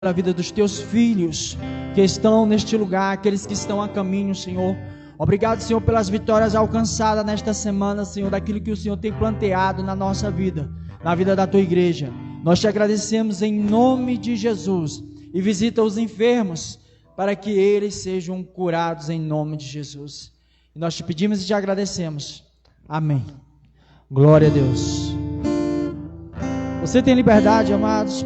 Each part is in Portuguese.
pela vida dos teus filhos que estão neste lugar, aqueles que estão a caminho, Senhor. Obrigado, Senhor, pelas vitórias alcançadas nesta semana, Senhor, daquilo que o Senhor tem planteado na nossa vida, na vida da tua igreja. Nós te agradecemos em nome de Jesus e visita os enfermos para que eles sejam curados em nome de Jesus. E nós te pedimos e te agradecemos. Amém. Glória a Deus. Você tem liberdade, amados,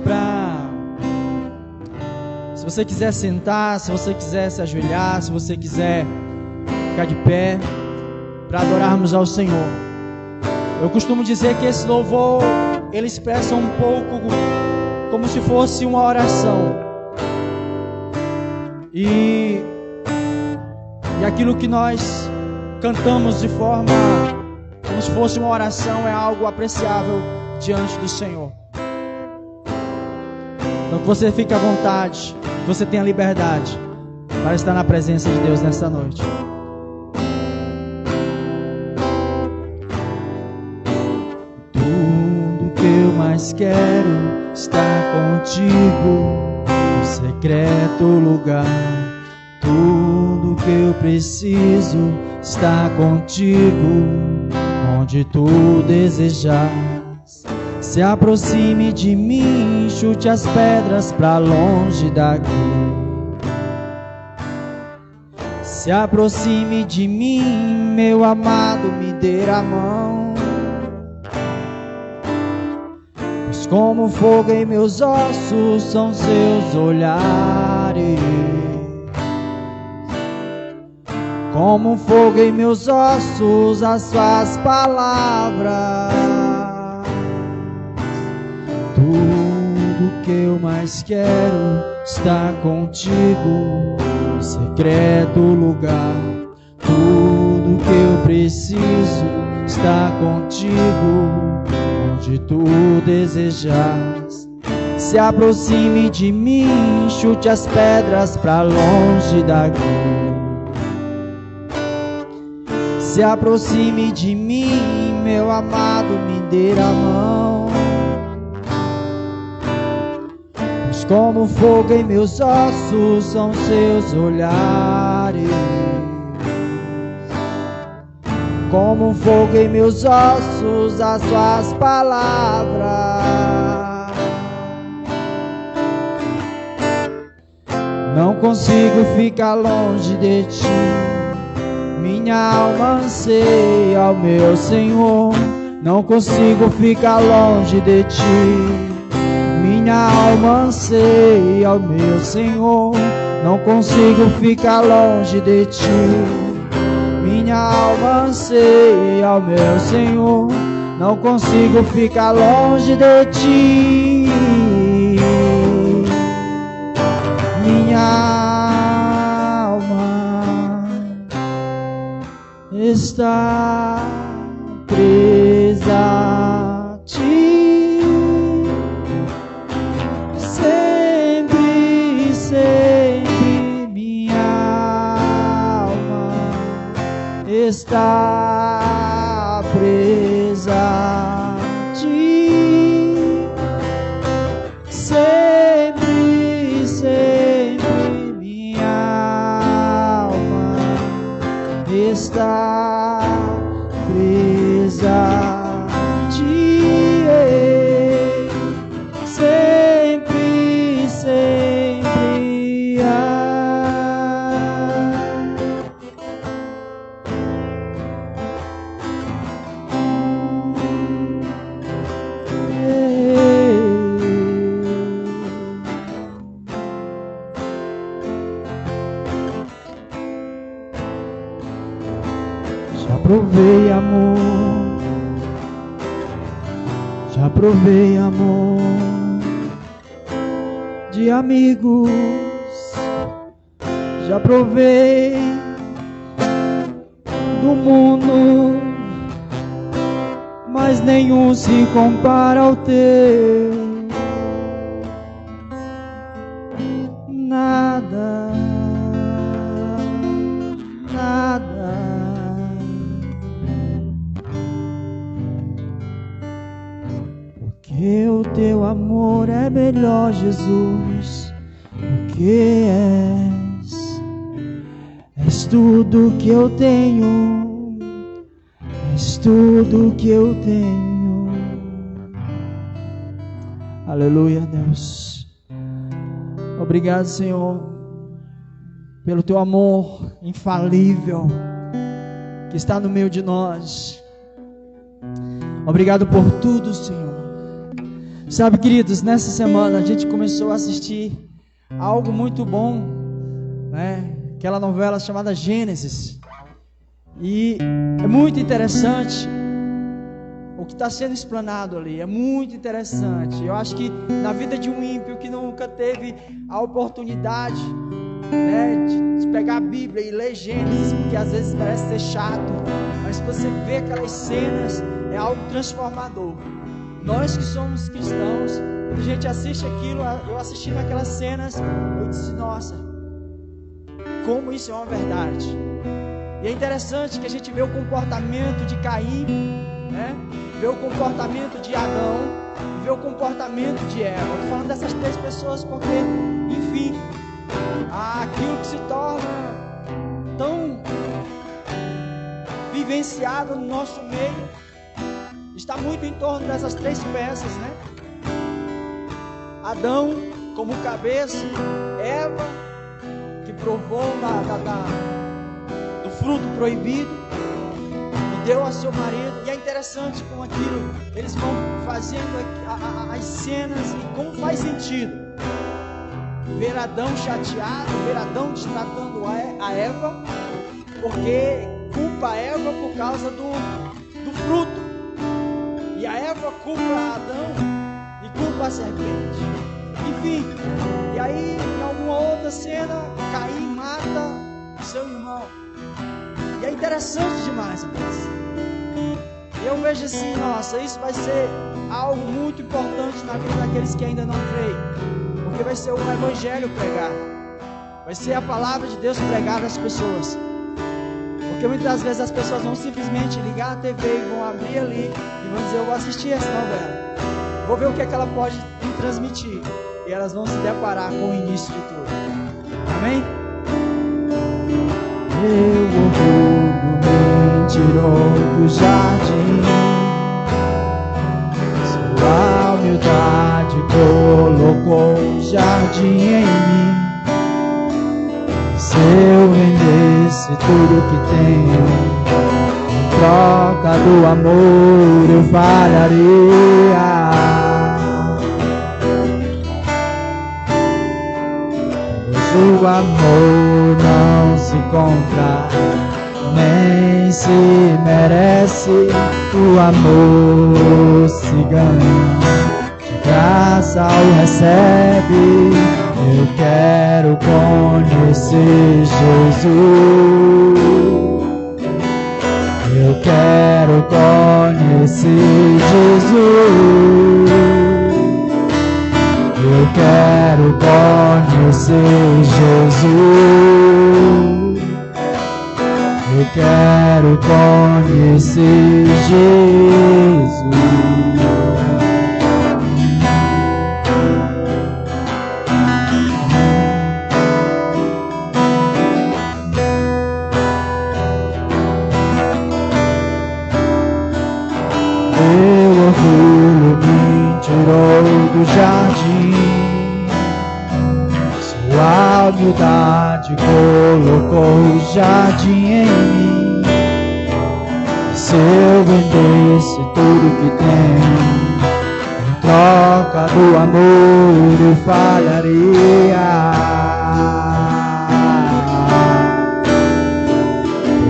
se você quiser sentar, se você quiser se ajoelhar, se você quiser ficar de pé, para adorarmos ao Senhor. Eu costumo dizer que esse louvor, ele expressa um pouco como se fosse uma oração. E aquilo que nós cantamos de forma como se fosse uma oração é algo apreciável diante do Senhor. Então que você fique à vontade, que você tenha liberdade para estar na presença de Deus nesta noite. Tudo que eu mais quero estar contigo, no secreto lugar. Tudo que eu preciso estar contigo, onde tu desejar. Se aproxime de mim, chute as pedras pra longe daqui. Se aproxime de mim, meu amado, me dê a mão. Pois como fogo em meus ossos são seus olhares. Como fogo em meus ossos as suas palavras. Tudo que eu mais quero estar contigo, no secreto lugar. Tudo que eu preciso estar contigo, onde tu desejas. Se aproxime de mim, chute as pedras pra longe daqui. Se aproxime de mim, meu amado, me dê a mão. Pois como fogo em meus ossos são seus olhares. Como fogo em meus ossos as suas palavras. Não consigo ficar longe de ti. Minha alma anseia ao meu Senhor. Não consigo ficar longe de ti. Minha alma anseia ao meu Senhor. Não consigo ficar longe de ti. Minha alma anseia ao meu Senhor. Não consigo ficar longe de ti. Minha está presa a ti, sempre, sempre minha alma está presa a ti, sempre, sempre minha alma está presa a ti, sempre, sempre Já provei amor, já provei amor de amigos, já provei do mundo, mas nenhum se compara ao teu. Nada, nada. Porque o teu amor é melhor, Jesus, que és tudo que eu tenho, és tudo que eu tenho. Aleluia, Deus. Obrigado, Senhor, pelo teu amor infalível que está no meio de nós. Obrigado por tudo, Senhor. Sabe, queridos, nessa semana a gente começou a assistir algo muito bom, né? Aquela novela chamada Gênesis. E é muito interessante o que está sendo explanado ali. É muito interessante. Eu acho que na vida de um ímpio que nunca teve a oportunidade, né, de pegar a Bíblia e ler Gênesis, porque às vezes parece ser chato, mas se você vê aquelas cenas, é algo transformador. Nós que somos cristãos, quando a gente assiste aquilo, eu assistindo aquelas cenas, eu disse, nossa, como isso é uma verdade. E é interessante que a gente vê o comportamento de Caim, né? Vê o comportamento de Adão, vê o comportamento de Eva. Estou falando dessas três pessoas porque, enfim, aquilo que se torna tão vivenciado no nosso meio está muito em torno dessas três peças, né? Adão como cabeça, Eva que provou do fruto proibido e deu a seu marido. E é interessante como aquilo, eles vão fazendo as cenas e como faz sentido ver Adão chateado, ver Adão destratando a Eva, porque culpa a Eva por causa do fruto, e a Eva culpa a Adão e culpa a serpente. Enfim, e aí em alguma outra cena Caim mata seu irmão. E é interessante demais, e eu vejo assim, nossa, isso vai ser algo muito importante na vida daqueles que ainda não creem, porque vai ser o evangelho pregado, vai ser a palavra de Deus pregada às pessoas. Porque muitas vezes as pessoas vão simplesmente ligar a TV e vão abrir ali e vão dizer, eu vou assistir essa novela, vou ver o que é que ela pode me transmitir, e elas vão se deparar com o início de tudo. Amém? Meu orgulho me tirou do jardim, sua humildade colocou um jardim em mim. Se eu vendesse tudo que tenho, em troca do amor eu falharia. O amor não se compra, nem se merece. O amor se ganha, de graça o recebe. Eu quero conhecer Jesus. Eu quero conhecer Jesus. Eu quero conhecer Jesus. Eu quero conhecer Jesus. Meu orgulho me tirou do jardim, sua humildade colocou o jardim em mim. Se eu vendesse tudo que tenho, em troca do amor eu falharia.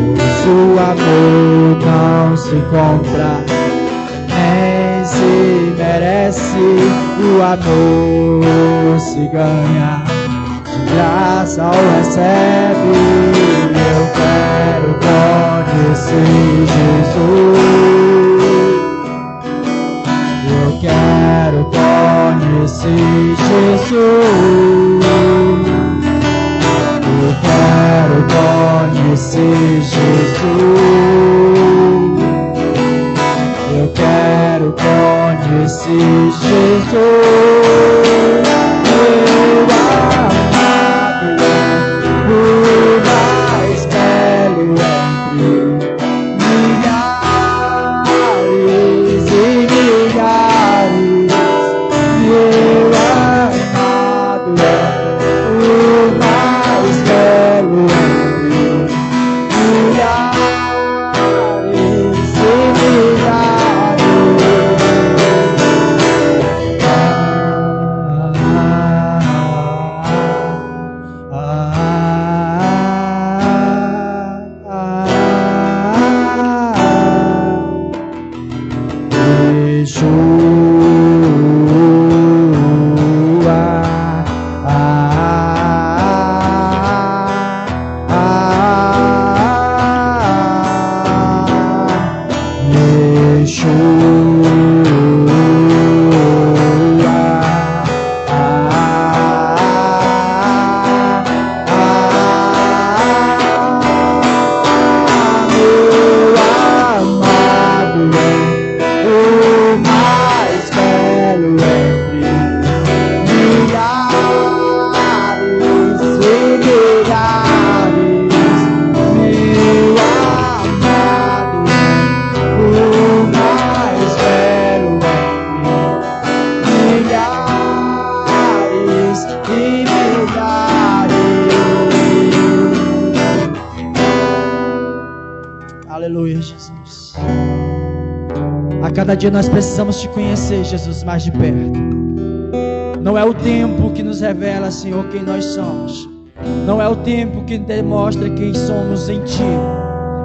Pois o amor não se compra, nem se merece. O amor se ganha, de graça o recebe. Eu quero conhecer Jesus. Eu quero conhecer Jesus. Eu quero conhecer Jesus. Eu quero conhecer Jesus, meu amado. Aleluia, Jesus. A cada dia nós precisamos te conhecer, Jesus, mais de perto. Não é o tempo que nos revela, Senhor, quem nós somos. Não é o tempo que demonstra quem somos em Ti.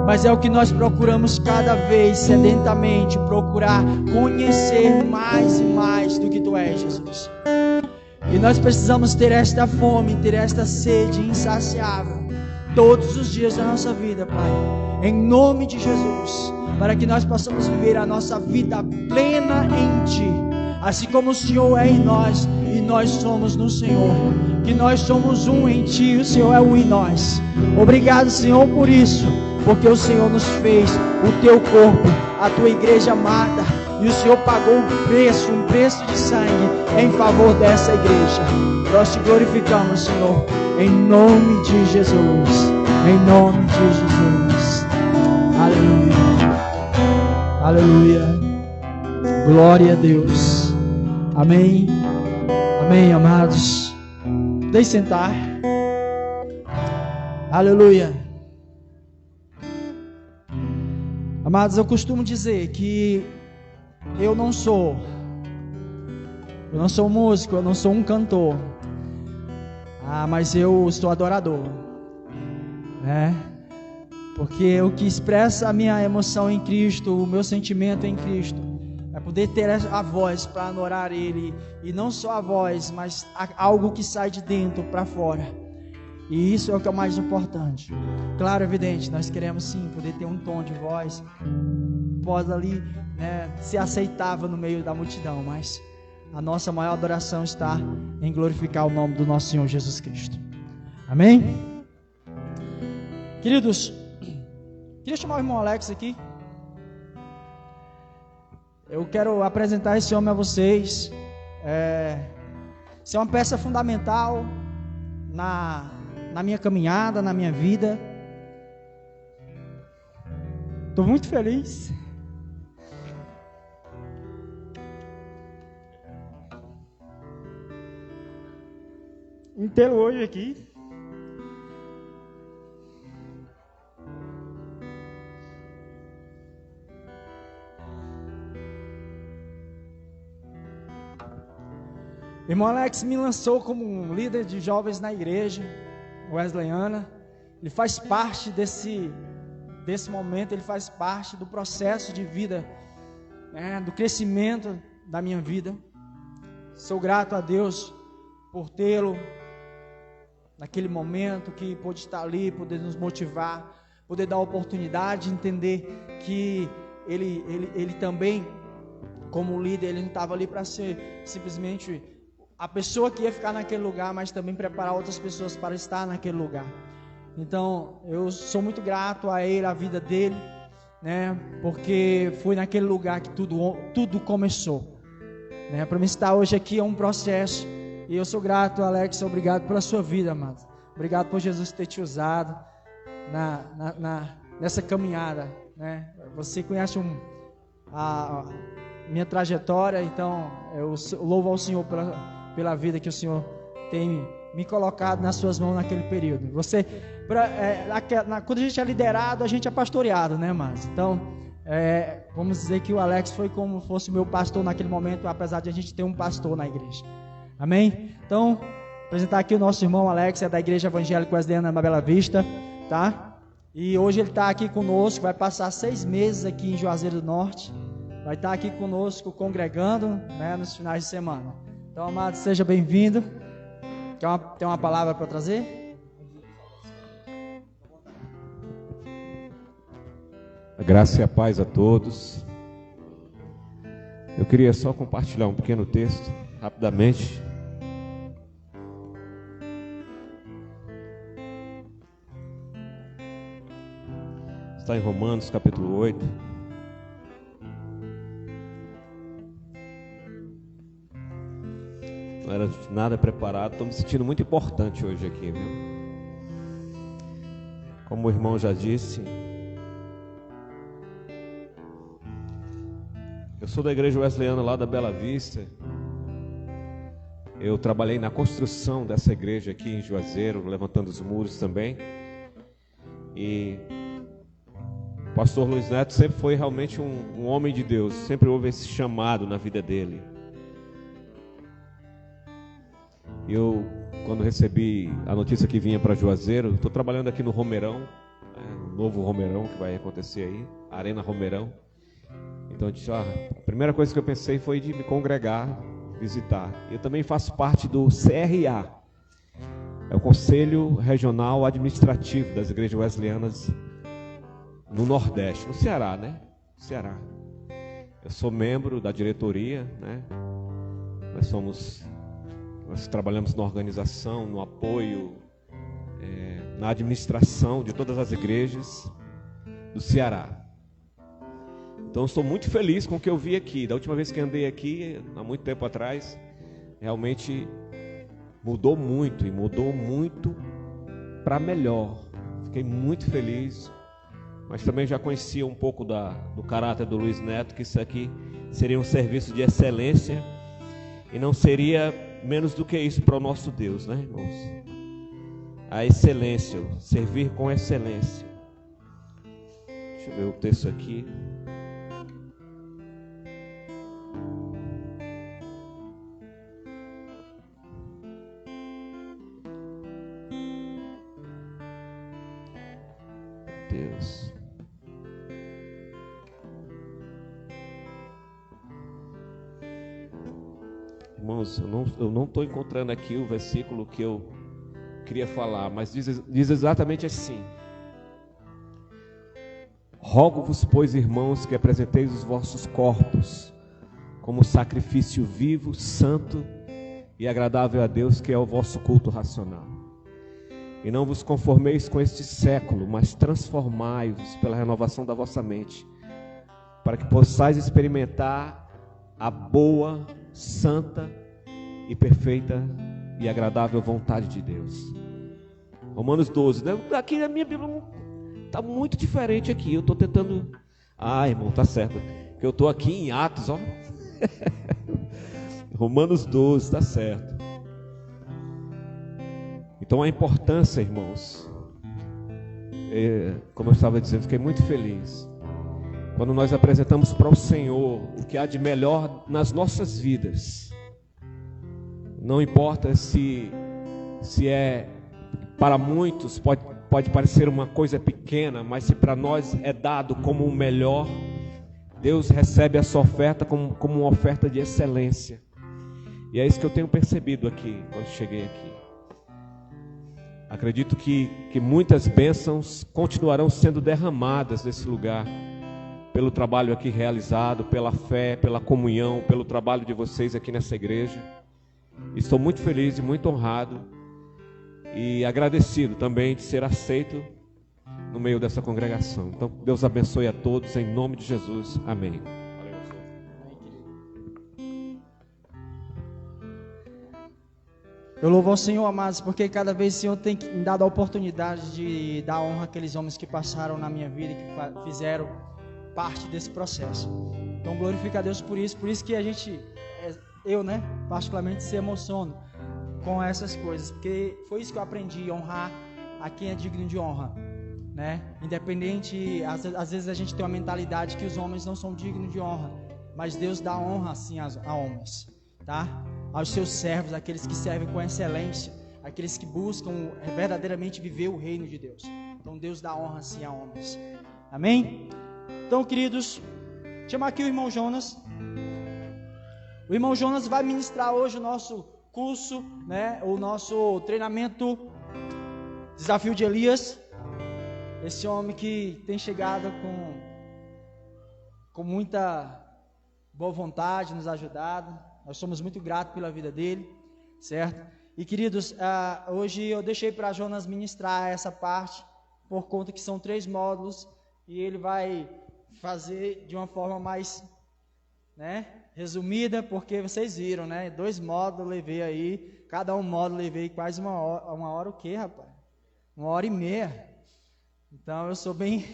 Mas é o que nós procuramos cada vez, sedentamente, procurar conhecer mais e mais do que Tu és, Jesus. E nós precisamos ter esta fome, ter esta sede insaciável todos os dias da nossa vida, Pai, em nome de Jesus, para que nós possamos viver a nossa vida plena em Ti, assim como o Senhor é em nós e nós somos no Senhor, que nós somos um em Ti e o Senhor é um em nós. Obrigado, Senhor, por isso, porque o Senhor nos fez o Teu corpo, a Tua igreja amada, e o Senhor pagou um preço de sangue em favor dessa igreja. Nós Te glorificamos, Senhor, em nome de Jesus, em nome de Jesus. Aleluia, aleluia, glória a Deus. Amém, amém, amados. Deixe sentar. Aleluia. Amados, eu costumo dizer que eu não sou um músico, eu não sou um cantor, mas eu sou adorador, né? Porque o que expressa a minha emoção em Cristo, o meu sentimento em Cristo, é poder ter a voz para adorar Ele, e não só a voz, mas algo que sai de dentro para fora. E isso é o que é o mais importante. Claro, evidente, nós queremos sim poder ter um tom de voz, pode ali, né, ser aceitável no meio da multidão, mas a nossa maior adoração está em glorificar o nome do nosso Senhor Jesus Cristo. Amém? Queridos, queria chamar o irmão Alex aqui. Eu quero apresentar esse homem a vocês. Isso é uma peça fundamental na minha caminhada, na minha vida. Estou muito feliz. Em tê-lo hoje aqui. Irmão Alex me lançou como um líder de jovens na igreja wesleyana. Ele faz parte desse momento, ele faz parte do processo de vida, né, do crescimento da minha vida. Sou grato a Deus por tê-lo naquele momento, que pôde estar ali, poder nos motivar, poder dar a oportunidade de entender que ele também, como líder, ele não estava ali para ser simplesmente a pessoa que ia ficar naquele lugar, mas também preparar outras pessoas para estar naquele lugar. Então, eu sou muito grato a ele, a vida dele, né? Porque foi naquele lugar que tudo começou, né? Para mim estar hoje aqui é um processo, e eu sou grato, Alex, obrigado pela sua vida, amado. Obrigado por Jesus ter te usado nessa caminhada, né? Você conhece a minha trajetória, então eu louvo ao Senhor pela vida que o Senhor tem me colocado nas suas mãos naquele período. Você, quando a gente é liderado, a gente é pastoreado, né, mas então, vamos dizer que o Alex foi como fosse meu pastor naquele momento, apesar de a gente ter um pastor na igreja. Amém? Então, apresentar aqui o nosso irmão Alex, é da Igreja Evangélica Wesleyana na Bela Vista, tá? E hoje ele está aqui conosco, vai passar 6 meses aqui em Juazeiro do Norte, vai estar aqui conosco congregando, né, nos finais de semana. Então, amado, seja bem-vindo. Tem uma palavra para trazer? A graça e a paz a todos. Eu queria só compartilhar um pequeno texto, rapidamente. Está em Romanos, capítulo 8. Não era nada preparado, estou me sentindo muito importante hoje aqui, viu? Como o irmão já disse, eu sou da Igreja Wesleyana lá da Bela Vista. Eu trabalhei na construção dessa igreja aqui em Juazeiro, levantando os muros também. E o pastor Luiz Neto sempre foi realmente um homem de Deus, sempre houve esse chamado na vida dele. Eu, quando recebi a notícia que vinha para Juazeiro, estou trabalhando aqui no Romeirão, no novo Romeirão que vai acontecer aí, Arena Romeirão. Então, a primeira coisa que eu pensei foi de me congregar, visitar. Eu também faço parte do CRA, é o Conselho Regional Administrativo das Igrejas Wesleyanas no Nordeste, no Ceará, né? Ceará. Eu sou membro da diretoria, né? Nós trabalhamos na organização, no apoio, na administração de todas as igrejas do Ceará. Então, estou muito feliz com o que eu vi aqui. Da última vez que andei aqui, há muito tempo atrás, realmente mudou muito, e mudou muito para melhor. Fiquei muito feliz, mas também já conhecia um pouco do caráter do Luiz Neto, que isso aqui seria um serviço de excelência, e não seria menos do que isso para o nosso Deus, né, irmãos? A excelência, servir com excelência. Deixa eu ver o texto aqui. Deus. Irmãos, eu não estou encontrando aqui o versículo que eu queria falar, mas diz exatamente assim: rogo-vos, pois, irmãos, que apresenteis os vossos corpos como sacrifício vivo, santo e agradável a Deus, que é o vosso culto racional. E não vos conformeis com este século, mas transformai-vos pela renovação da vossa mente, para que possais experimentar a boa, santa e perfeita e agradável vontade de Deus. Romanos 12. Aqui na minha Bíblia está muito diferente aqui. Eu estou tentando... irmão, tá certo. Que eu estou aqui em Atos, ó. Romanos 12, está certo. Então a importância, irmãos, como eu estava dizendo, fiquei muito feliz quando nós apresentamos para o Senhor o que há de melhor nas nossas vidas. Não importa se para muitos pode parecer uma coisa pequena, mas se para nós é dado como o melhor, Deus recebe essa oferta como uma oferta de excelência. E é isso que eu tenho percebido aqui, quando cheguei aqui. Acredito que muitas bênçãos continuarão sendo derramadas nesse lugar, pelo trabalho aqui realizado, pela fé, pela comunhão, pelo trabalho de vocês aqui nessa igreja. Estou muito feliz e muito honrado e agradecido também de ser aceito no meio dessa congregação. Então, Deus abençoe a todos, em nome de Jesus. Amém. Eu louvo ao Senhor, amados, porque cada vez o Senhor tem me dado a oportunidade de dar honra àqueles homens que passaram na minha vida, que fizeram parte desse processo. Então glorifica a Deus por isso que a gente, eu, particularmente se emociono com essas coisas, porque foi isso que eu aprendi, honrar a quem é digno de honra, né? Independente, às vezes a gente tem uma mentalidade que os homens não são dignos de honra, mas Deus dá honra sim a homens, tá? Aos seus servos, aqueles que servem com excelência, aqueles que buscam verdadeiramente viver o reino de Deus. Então Deus dá honra sim a homens. Amém? Então, queridos, chama aqui o irmão Jonas. O irmão Jonas vai ministrar hoje o nosso curso, né? O nosso treinamento Desafio de Elias. Esse homem que tem chegado com muita boa vontade, nos ajudado. Nós somos muito gratos pela vida dele, certo? E queridos, hoje eu deixei para Jonas ministrar essa parte, por conta que são 3 módulos, e ele vai fazer de uma forma mais, né, resumida, porque vocês viram, né? 2 módulos eu levei aí, cada módulo levei quase uma hora o quê, rapaz? 1h30. Então eu sou bem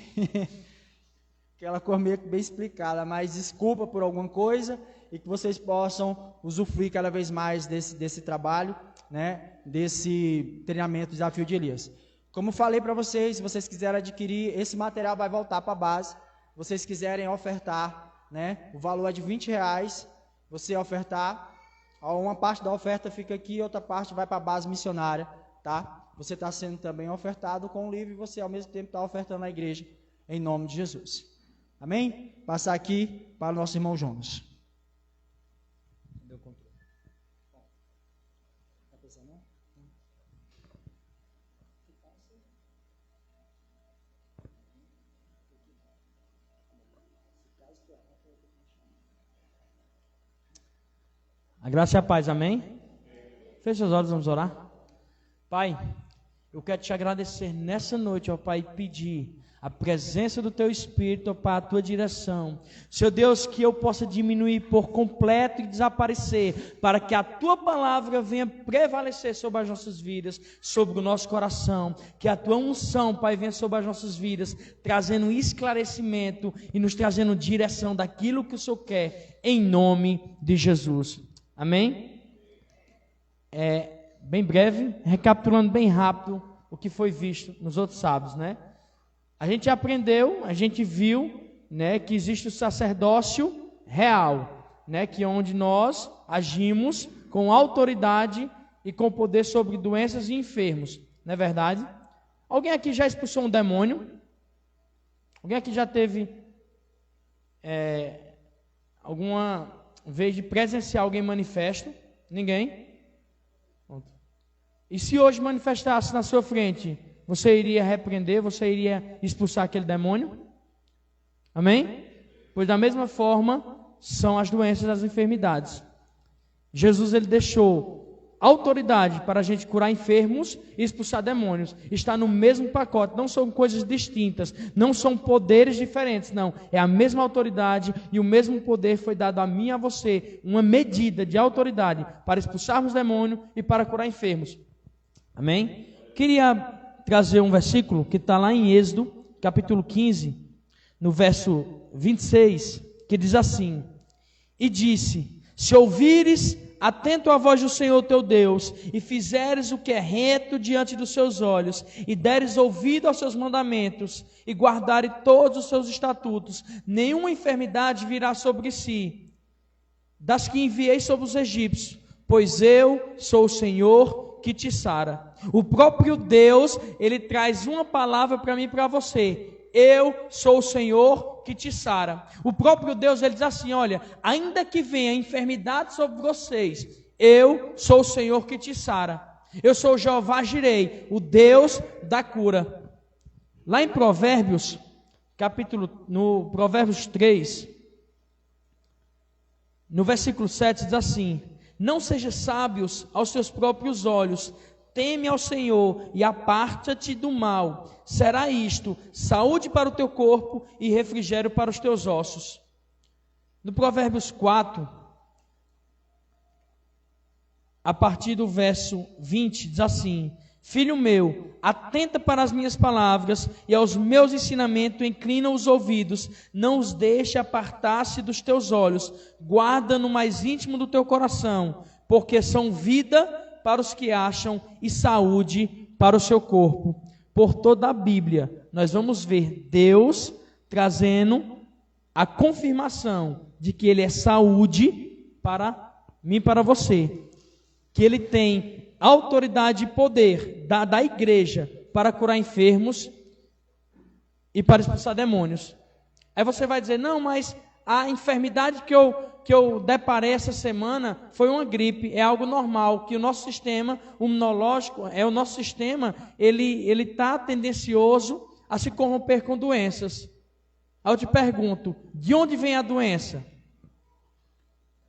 aquela coisa meio bem explicada, mas desculpa por alguma coisa, e que vocês possam usufruir cada vez mais desse trabalho, né? Desse treinamento Desafio de Elias. Como falei para vocês, se vocês quiserem adquirir, esse material vai voltar para a base. Se vocês quiserem ofertar, né? O valor é de R$20. Você ofertar, uma parte da oferta fica aqui, outra parte vai para a base missionária, tá? Você está sendo também ofertado com o livro e você ao mesmo tempo está ofertando à igreja, em nome de Jesus. Amém? Passar aqui para o nosso irmão Jonas. Deu controle. Está pensando, não? A graça e a paz, amém? Feche os olhos, vamos orar. Pai, eu quero te agradecer nessa noite, ó Pai, e pedir a presença do Teu Espírito, ó Pai, a Tua direção. Senhor Deus, que eu possa diminuir por completo e desaparecer, para que a Tua palavra venha prevalecer sobre as nossas vidas, sobre o nosso coração. Que a Tua unção, Pai, venha sobre as nossas vidas, trazendo esclarecimento e nos trazendo direção daquilo que o Senhor quer, em nome de Jesus. Amém? Bem breve, recapitulando bem rápido o que foi visto nos outros sábados, né? A gente aprendeu, a gente viu, né, que existe o sacerdócio real, né, que é onde nós agimos com autoridade e com poder sobre doenças e enfermos, não é verdade? Alguém aqui já expulsou um demônio? Alguém aqui já teve alguma vez de presenciar alguém manifesto? Ninguém? E se hoje manifestasse na sua frente, você iria repreender, você iria expulsar aquele demônio? Amém? Pois da mesma forma são as doenças e as enfermidades. Jesus, ele deixou autoridade para a gente curar enfermos e expulsar demônios. Está no mesmo pacote, não são coisas distintas, não são poderes diferentes, não. É a mesma autoridade e o mesmo poder foi dado a mim e a você, uma medida de autoridade para expulsarmos demônio e para curar enfermos. Amém? Queria trazer um versículo que está lá em Êxodo, capítulo 15, no verso 26, que diz assim: E disse, se ouvires atento à voz do Senhor teu Deus, e fizeres o que é reto diante dos seus olhos, e deres ouvido aos seus mandamentos, e guardares todos os seus estatutos, nenhuma enfermidade virá sobre si, das que enviei sobre os egípcios, pois eu sou o Senhor que te sara. O próprio Deus, ele traz uma palavra para mim e para você: eu sou o Senhor que te sara. O próprio Deus, ele diz assim: olha, ainda que venha enfermidade sobre vocês, eu sou o Senhor que te sara. Eu sou Jeová Jirei, o Deus da cura. Lá em Provérbios, no Provérbios 3, no versículo 7, diz assim: não seja sábios aos seus próprios olhos, teme ao Senhor e aparta-te do mal. Será isto saúde para o teu corpo e refrigério para os teus ossos. No Provérbios 4, a partir do verso 20, diz assim: filho meu, atenta para as minhas palavras e aos meus ensinamentos inclina os ouvidos, não os deixe apartar-se dos teus olhos, guarda no mais íntimo do teu coração, porque são vida para os que acham e saúde para o seu corpo. Por toda a Bíblia, nós vamos ver Deus trazendo a confirmação de que Ele é saúde para mim e para você. Que Ele tem autoridade e poder da igreja para curar enfermos e para expulsar demônios. Aí você vai dizer, não, mas a enfermidade que eu deparei essa semana foi uma gripe, é algo normal, que o nosso sistema imunológico, o nosso sistema, ele está tendencioso a se corromper com doenças. Aí eu te pergunto, de onde vem a doença?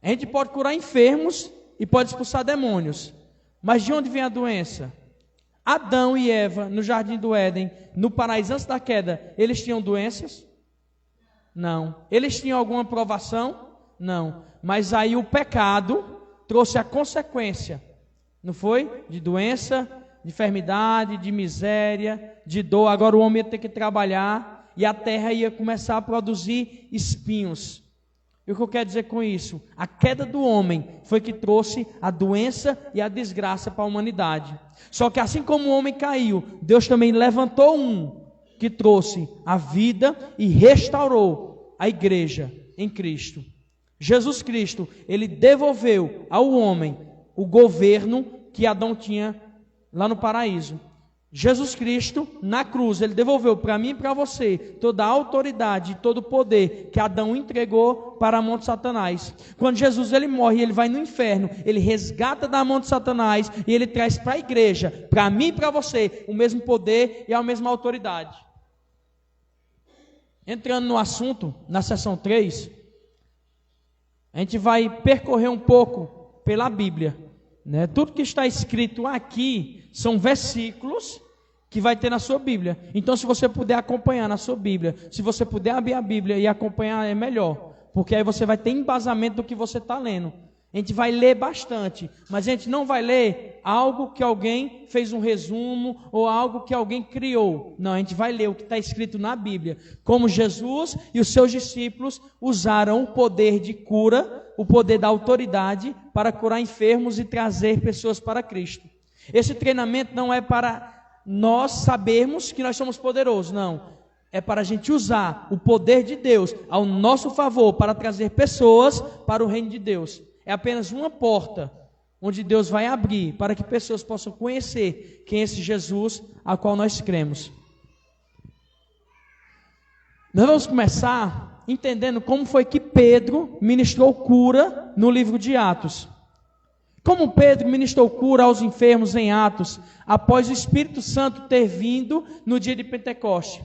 A gente pode curar enfermos e pode expulsar demônios, mas de onde vem a doença? Adão e Eva, no jardim do Éden, no paraíso antes da queda, eles tinham doenças? Não. Eles tinham alguma provação? Não. Mas aí o pecado trouxe a consequência, não foi? De doença, de enfermidade, de miséria, de dor. Agora o homem ia ter que trabalhar e a terra ia começar a produzir espinhos. E o que eu quero dizer com isso? A queda do homem foi que trouxe a doença e a desgraça para a humanidade. Só que assim como o homem caiu, Deus também levantou um que trouxe a vida e restaurou a igreja em Cristo. Jesus Cristo, ele devolveu ao homem o governo que Adão tinha lá no paraíso. Jesus Cristo, na cruz, ele devolveu para mim e para você toda a autoridade e todo o poder que Adão entregou para a mão de Satanás. Quando Jesus ele morre, ele vai no inferno, ele resgata da mão de Satanás e ele traz para a igreja, para mim e para você, o mesmo poder e a mesma autoridade. Entrando no assunto, na seção 3, a gente vai percorrer um pouco pela Bíblia, né? Tudo que está escrito aqui são versículos que vai ter na sua Bíblia. Então, se você puder acompanhar na sua Bíblia, se você puder abrir a Bíblia e acompanhar, é melhor, porque aí você vai ter embasamento do que você está lendo. A gente vai ler bastante, mas a gente não vai ler algo que alguém fez um resumo ou algo que alguém criou. Não, a gente vai ler o que está escrito na Bíblia. Como Jesus e os seus discípulos usaram o poder de cura, o poder da autoridade para curar enfermos e trazer pessoas para Cristo. Esse treinamento não é para nós sabermos que nós somos poderosos, não. É para a gente usar o poder de Deus ao nosso favor para trazer pessoas para o reino de Deus. É apenas uma porta onde Deus vai abrir para que pessoas possam conhecer quem é esse Jesus a qual nós cremos. Nós vamos começar entendendo como foi que Pedro ministrou cura no livro de Atos. Como Pedro ministrou cura aos enfermos em Atos, após o Espírito Santo ter vindo no dia de Pentecoste.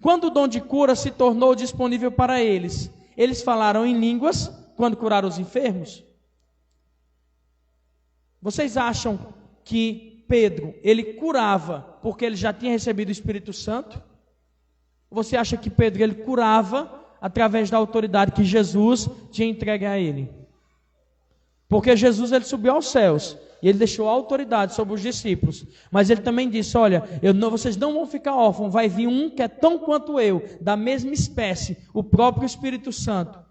Quando o dom de cura se tornou disponível para eles, eles falaram em línguas quando curaram os enfermos? Vocês acham que Pedro, ele curava porque ele já tinha recebido o Espírito Santo? Você acha que Pedro, ele curava através da autoridade que Jesus tinha entregue a ele? Porque Jesus, ele subiu aos céus e ele deixou a autoridade sobre os discípulos. Mas ele também disse, olha, vocês não vão ficar órfãos, vai vir um que é tão quanto eu, da mesma espécie, o próprio Espírito Santo.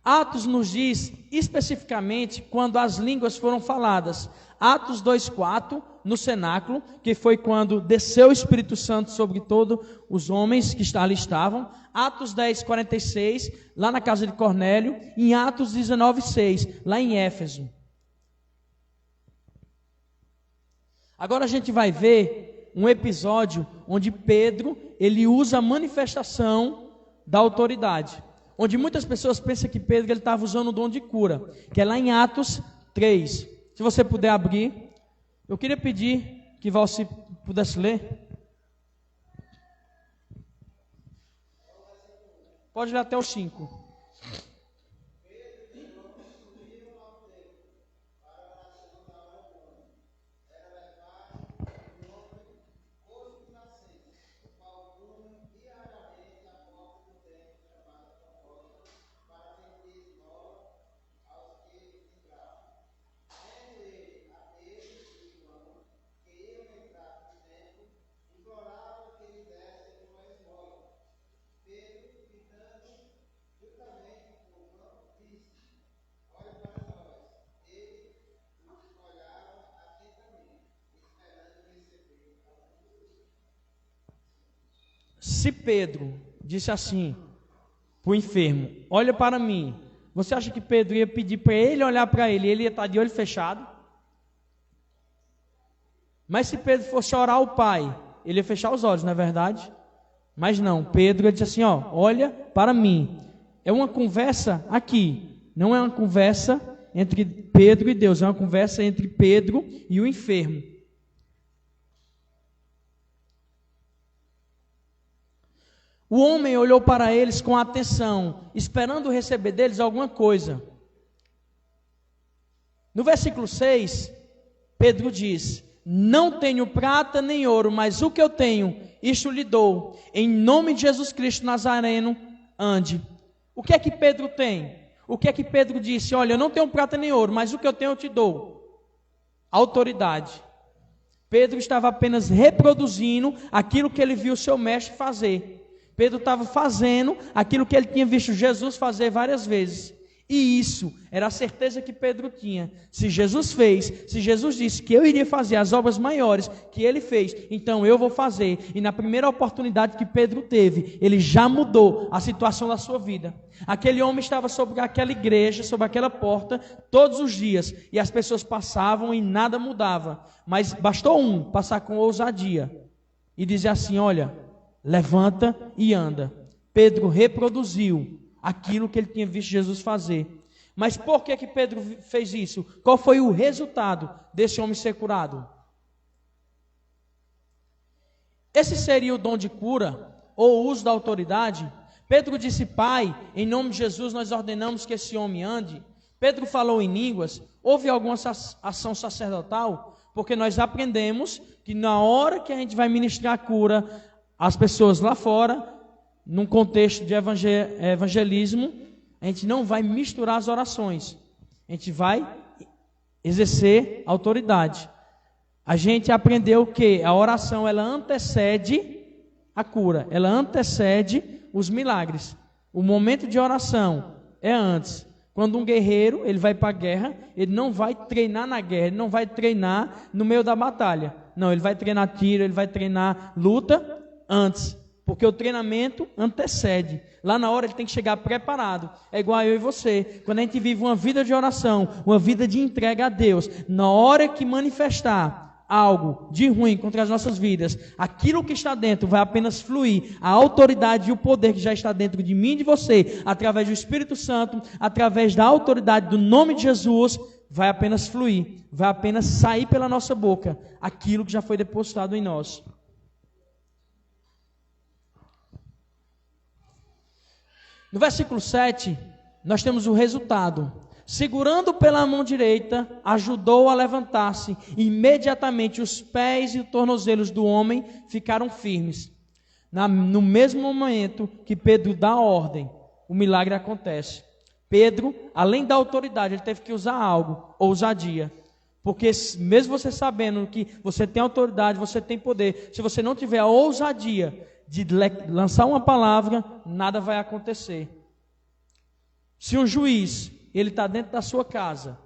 Atos nos diz especificamente quando as línguas foram faladas. Atos 2:4, no cenáculo, que foi quando desceu o Espírito Santo sobre todos os homens que ali estavam. Atos 10:46, lá na casa de Cornélio. E em Atos 19:6, lá em Éfeso. Agora a gente vai ver um episódio onde Pedro, ele usa a manifestação da autoridade. Onde muitas pessoas pensam que Pedro estava usando o dom de cura, que é lá em Atos 3. Se você puder abrir, eu queria pedir que Valci pudesse ler. Pode ler até o 5. Se Pedro disse assim para o enfermo, olha para mim, você acha que Pedro ia pedir para ele olhar para ele e ele ia estar de olho fechado? Mas se Pedro fosse orar ao Pai, ele ia fechar os olhos, não é verdade? Mas não, Pedro disse assim, ó, olha para mim. É uma conversa aqui, não é uma conversa entre Pedro e Deus, é uma conversa entre Pedro e o enfermo. O homem olhou para eles com atenção, esperando receber deles alguma coisa. No versículo 6, Pedro diz, não tenho prata nem ouro, mas o que eu tenho, isto lhe dou. Em nome de Jesus Cristo Nazareno, ande. O que é que Pedro tem? O que é que Pedro disse? Olha, eu não tenho prata nem ouro, mas o que eu tenho eu te dou. Autoridade. Pedro estava apenas reproduzindo aquilo que ele viu seu mestre fazer. Pedro estava fazendo aquilo que ele tinha visto Jesus fazer várias vezes. E isso era a certeza que Pedro tinha. Se Jesus fez, se Jesus disse que eu iria fazer as obras maiores que ele fez, então eu vou fazer. E na primeira oportunidade que Pedro teve, ele já mudou a situação da sua vida. Aquele homem estava sobre aquela igreja, sobre aquela porta, todos os dias. E as pessoas passavam e nada mudava. Mas bastou um passar com ousadia e dizer assim, olha, levanta e anda. Pedro reproduziu aquilo que ele tinha visto Jesus fazer. Mas por que Pedro fez isso? Qual foi o resultado desse homem ser curado? Esse seria o dom de cura, ou o uso da autoridade? Pedro disse, Pai, em nome de Jesus nós ordenamos que esse homem ande. Pedro falou em línguas. Houve alguma ação sacerdotal? Porque nós aprendemos que na hora que a gente vai ministrar a cura, as pessoas lá fora, num contexto de evangelismo, a gente não vai misturar as orações. A gente vai exercer autoridade. A gente aprendeu que a oração, ela antecede a cura. Ela antecede os milagres. O momento de oração é antes. Quando um guerreiro, ele vai para a guerra, ele não vai treinar na guerra, ele não vai treinar no meio da batalha. Não, ele vai treinar tiro, ele vai treinar luta antes, porque o treinamento antecede. Lá na hora ele tem que chegar preparado. É igual eu e você. Quando a gente vive uma vida de oração, uma vida de entrega a Deus, na hora que manifestar algo de ruim contra as nossas vidas, aquilo que está dentro vai apenas fluir. A autoridade e o poder que já está dentro de mim e de você, através do Espírito Santo, através da autoridade do nome de Jesus, vai apenas fluir, vai apenas sair pela nossa boca aquilo que já foi depositado em nós. No versículo 7, nós temos o resultado. Segurando pela mão direita, ajudou a levantar-se. Imediatamente os pés e os tornozelos do homem ficaram firmes. No mesmo momento que Pedro dá a ordem, o milagre acontece. Pedro, além da autoridade, ele teve que usar algo, ousadia. Porque mesmo você sabendo que você tem autoridade, você tem poder, se você não tiver a ousadia de lançar uma palavra, nada vai acontecer. Se um juiz, ele está dentro da sua casa,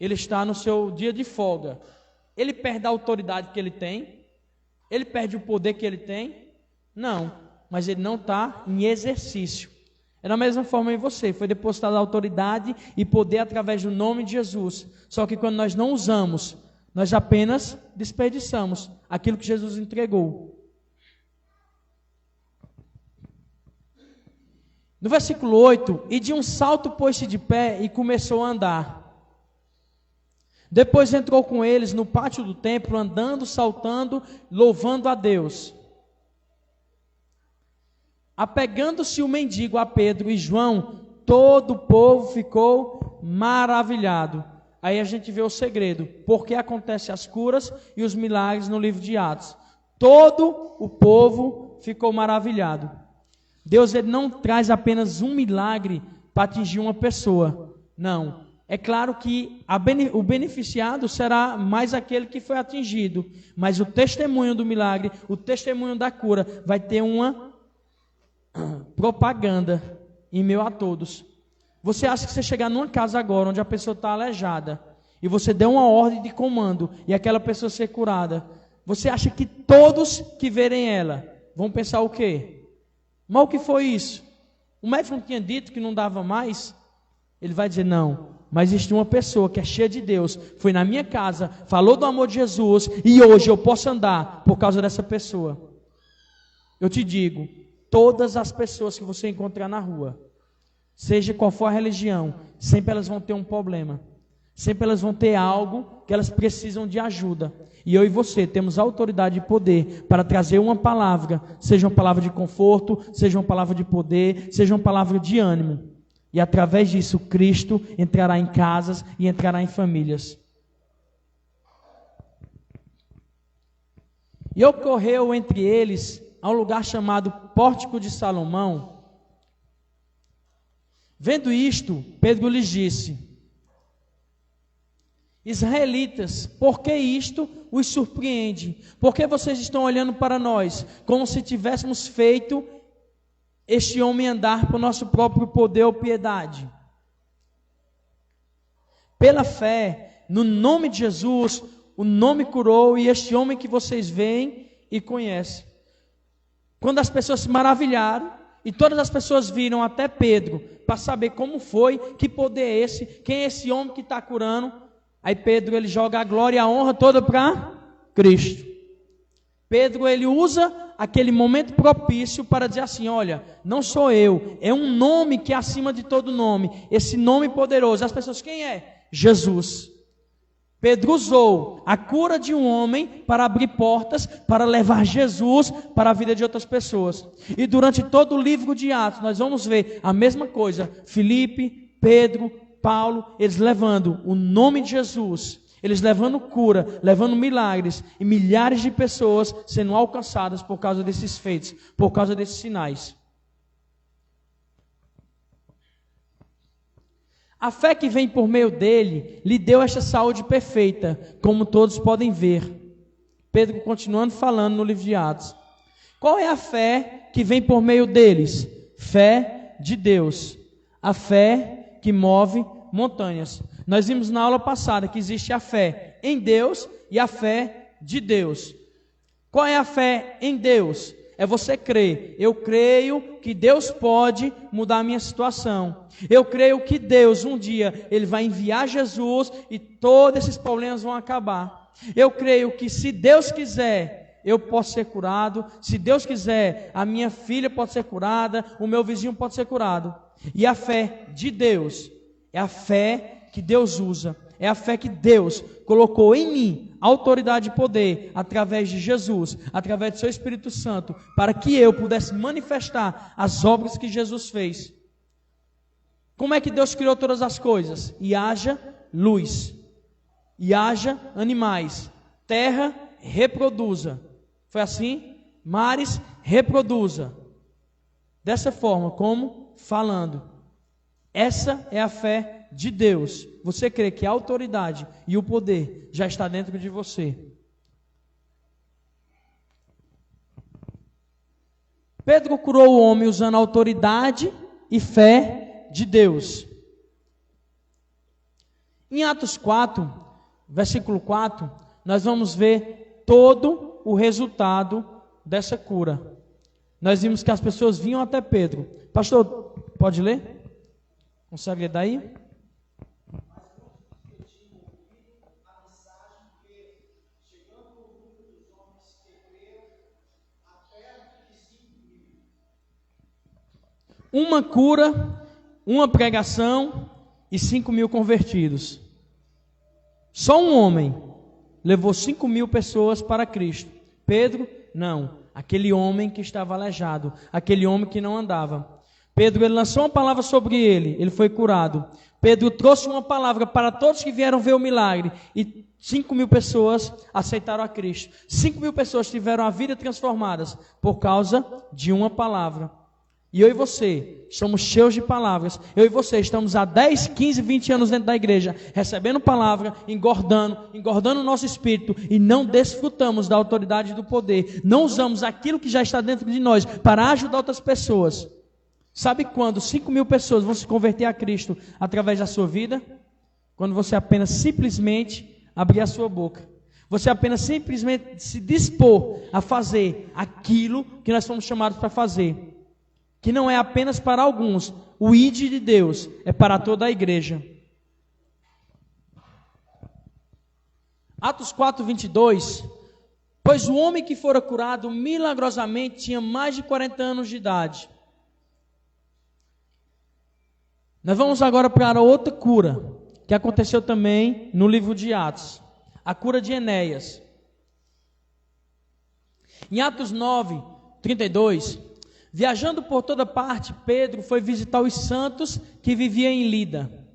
ele está no seu dia de folga, ele perde a autoridade que ele tem? Ele perde o poder que ele tem? Não, mas ele não está em exercício. É da mesma forma em você, foi depositada autoridade e poder através do nome de Jesus. Só que quando nós não usamos, nós apenas desperdiçamos aquilo que Jesus entregou. No versículo 8, e de um salto pôs-se de pé e começou a andar. Depois entrou com eles no pátio do templo, andando, saltando, louvando a Deus. Apegando-se o mendigo a Pedro e João, todo o povo ficou maravilhado. Aí a gente vê o segredo, porque acontecem as curas e os milagres no livro de Atos. Todo o povo ficou maravilhado. Deus, ele não traz apenas um milagre para atingir uma pessoa. Não. É claro que o beneficiado será mais aquele que foi atingido. Mas o testemunho do milagre, o testemunho da cura, vai ter uma propaganda em meio a todos. Você acha que você chegar numa casa agora, onde a pessoa está aleijada, e você der uma ordem de comando, e aquela pessoa ser curada, você acha que todos que verem ela vão pensar o quê? Mas o que foi isso? O médico não tinha dito que não dava mais? Ele vai dizer, não, mas existe uma pessoa que é cheia de Deus, foi na minha casa, falou do amor de Jesus, e hoje eu posso andar por causa dessa pessoa. Eu te digo, todas as pessoas que você encontrar na rua, seja qual for a religião, sempre elas vão ter um problema. Sempre elas vão ter algo que elas precisam de ajuda. E eu e você temos autoridade e poder para trazer uma palavra, seja uma palavra de conforto, seja uma palavra de poder, seja uma palavra de ânimo. E através disso, Cristo entrará em casas e entrará em famílias. E ocorreu entre eles a um lugar chamado Pórtico de Salomão. Vendo isto, Pedro lhes disse: Israelitas, por que isto os surpreende? Por que vocês estão olhando para nós, como se tivéssemos feito este homem andar por nosso próprio poder ou piedade? Pela fé, no nome de Jesus, o nome curou, e este homem que vocês veem e conhecem. Quando as pessoas se maravilharam, e todas as pessoas viram até Pedro, para saber como foi, que poder é esse, quem é esse homem que está curando. Aí Pedro, ele joga a glória e a honra toda para Cristo. Pedro, ele usa aquele momento propício para dizer assim, olha, não sou eu, é um nome que é acima de todo nome, esse nome poderoso. As pessoas, quem é? Jesus. Pedro usou a cura de um homem para abrir portas, para levar Jesus para a vida de outras pessoas. E durante todo o livro de Atos, nós vamos ver a mesma coisa. Filipe, Pedro, Paulo, eles levando o nome de Jesus, eles levando cura, levando milagres, e milhares de pessoas sendo alcançadas por causa desses feitos, por causa desses sinais. A fé que vem por meio dele lhe deu esta saúde perfeita, como todos podem ver. Pedro continuando falando no livro de Atos. Qual é a fé que vem por meio deles? Fé de Deus. A fé que move montanhas. Nós vimos na aula passada que existe a fé em Deus e a fé de Deus. Qual é a fé em Deus? É você crer. Eu creio que Deus pode mudar a minha situação. Eu creio que Deus, um dia, Ele vai enviar Jesus e todos esses problemas vão acabar. Eu creio que se Deus quiser, eu posso ser curado. Se Deus quiser, a minha filha pode ser curada, o meu vizinho pode ser curado. E a fé de Deus é a fé que Deus usa. É a fé que Deus colocou em mim, autoridade e poder, através de Jesus, através do seu Espírito Santo, para que eu pudesse manifestar as obras que Jesus fez. Como é que Deus criou todas as coisas? E haja luz, e haja animais, terra reproduza. Foi assim? Mares reproduza. Dessa forma, como? Falando. Essa é a fé de Deus. Você crê que a autoridade e o poder já está dentro de você. Pedro curou o homem usando a autoridade e fé de Deus. Em Atos 4, versículo 4, nós vamos ver todo o resultado dessa cura. Nós vimos que as pessoas vinham até Pedro. Pastor, pode ler? Consegue ler daí? Uma cura, uma pregação e 5.000 convertidos. Só um homem levou 5.000 pessoas para Cristo. Pedro, não. Aquele homem que estava aleijado, aquele homem que não andava. Pedro, ele lançou uma palavra sobre ele foi curado. Pedro trouxe uma palavra para todos que vieram ver o milagre, e 5.000 pessoas aceitaram a Cristo. 5.000 pessoas tiveram a vida transformadas por causa de uma palavra. E eu e você somos cheios de palavras. Eu e você estamos há 10, 15, 20 anos dentro da igreja, recebendo palavra, engordando o nosso espírito, e não desfrutamos da autoridade e do poder. Não usamos aquilo que já está dentro de nós para ajudar outras pessoas. Sabe quando 5.000 pessoas vão se converter a Cristo através da sua vida? Quando você apenas simplesmente abrir a sua boca. Você apenas simplesmente se dispor a fazer aquilo que nós fomos chamados para fazer. Que não é apenas para alguns. O ide de Deus é para toda a igreja. Atos 4:22. Pois o homem que fora curado milagrosamente tinha mais de 40 anos de idade. Nós vamos agora para outra cura, que aconteceu também no livro de Atos. A cura de Enéas. Em Atos 9:32, viajando por toda parte, Pedro foi visitar os santos que viviam em Lida.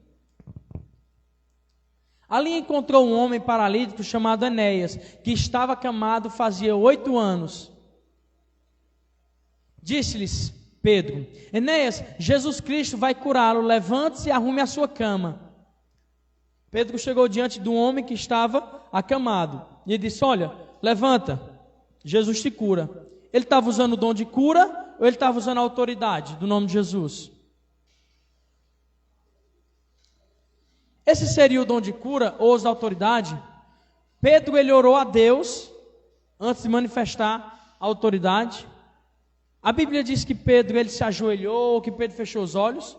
Ali encontrou um homem paralítico chamado Enéas, que estava acamado fazia 8 anos. Disse-lhes Pedro: Enéas, Jesus Cristo vai curá-lo, levante-se e arrume a sua cama. Pedro chegou diante do homem que estava acamado e disse: olha, levanta, Jesus te cura. Ele estava usando o dom de cura ou ele estava usando a autoridade do nome de Jesus? Esse seria o dom de cura ou uso da autoridade? Pedro, ele orou a Deus antes de manifestar a autoridade. A Bíblia diz que Pedro, ele se ajoelhou, que Pedro fechou os olhos.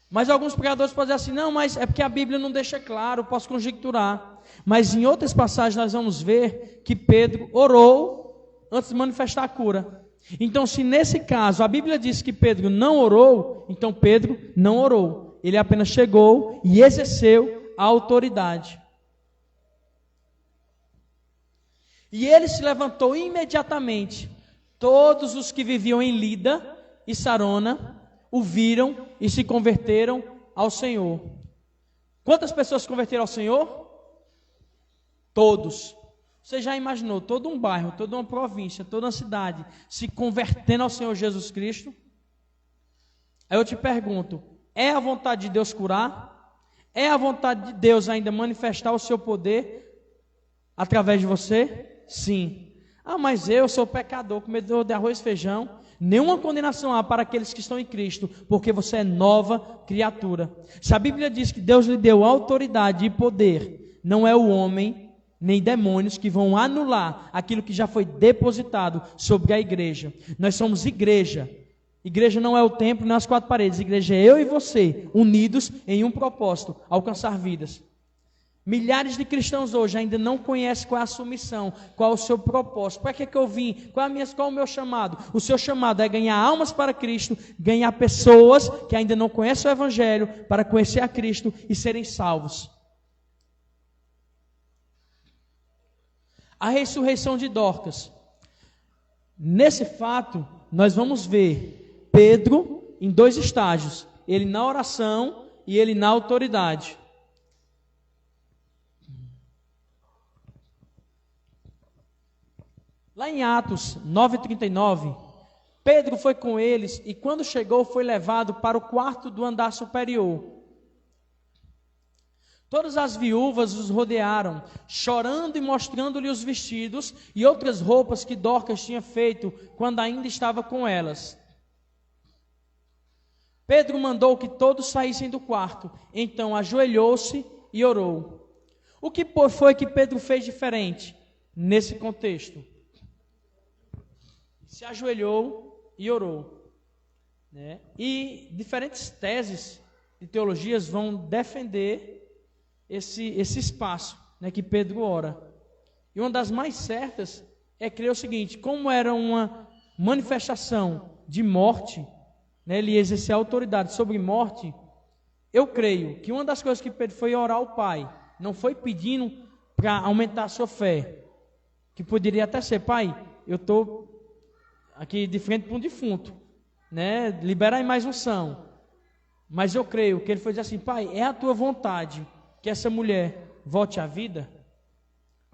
Mas alguns pregadores podem dizer assim: não, mas é porque a Bíblia não deixa claro, eu posso conjecturar. Mas em outras passagens nós vamos ver que Pedro orou antes de manifestar a cura. Então, se nesse caso a Bíblia diz que Pedro não orou, então Pedro não orou. Ele apenas chegou e exerceu a autoridade. E ele se levantou imediatamente. Todos os que viviam em Lida e Sarona o viram e se converteram ao Senhor. Quantas pessoas se converteram ao Senhor? Todos. Você já imaginou todo um bairro, toda uma província, toda uma cidade se convertendo ao Senhor Jesus Cristo? Aí eu te pergunto, é a vontade de Deus curar? É a vontade de Deus ainda manifestar o seu poder através de você? Sim. Ah, mas eu sou pecador, comedor de arroz e feijão. Nenhuma condenação há para aqueles que estão em Cristo, porque você é nova criatura. Se a Bíblia diz que Deus lhe deu autoridade e poder, não é o homem nem demônios que vão anular aquilo que já foi depositado sobre a igreja. Nós somos igreja. Igreja não é o templo, nem as 4 paredes. Igreja é eu e você, unidos em um propósito: alcançar vidas. Milhares de cristãos hoje ainda não conhecem qual é a sua missão, qual é o seu propósito. Para que eu vim? Qual é o meu chamado? O seu chamado é ganhar almas para Cristo, ganhar pessoas que ainda não conhecem o Evangelho, para conhecer a Cristo e serem salvos. A ressurreição de Dorcas. Nesse fato, nós vamos ver Pedro em 2 estágios: ele na oração e ele na autoridade. Lá em Atos 9:39, Pedro foi com eles e quando chegou foi levado para o quarto do andar superior. Todas as viúvas os rodearam, chorando e mostrando-lhe os vestidos e outras roupas que Dorcas tinha feito quando ainda estava com elas. Pedro mandou que todos saíssem do quarto, então ajoelhou-se e orou. O que foi que Pedro fez diferente nesse contexto? Se ajoelhou e orou, né? E diferentes teses de teologias vão defender esse espaço, né, que Pedro ora. E uma das mais certas é crer o seguinte: como era uma manifestação de morte, né, ele exercia autoridade sobre morte, eu creio que uma das coisas que Pedro foi orar ao Pai, não foi pedindo para aumentar a sua fé, que poderia até ser: Pai, eu estou aqui de frente para um defunto, né? Libera aí mais unção. Mas eu creio que ele foi dizer assim: Pai, é a tua vontade que essa mulher volte à vida?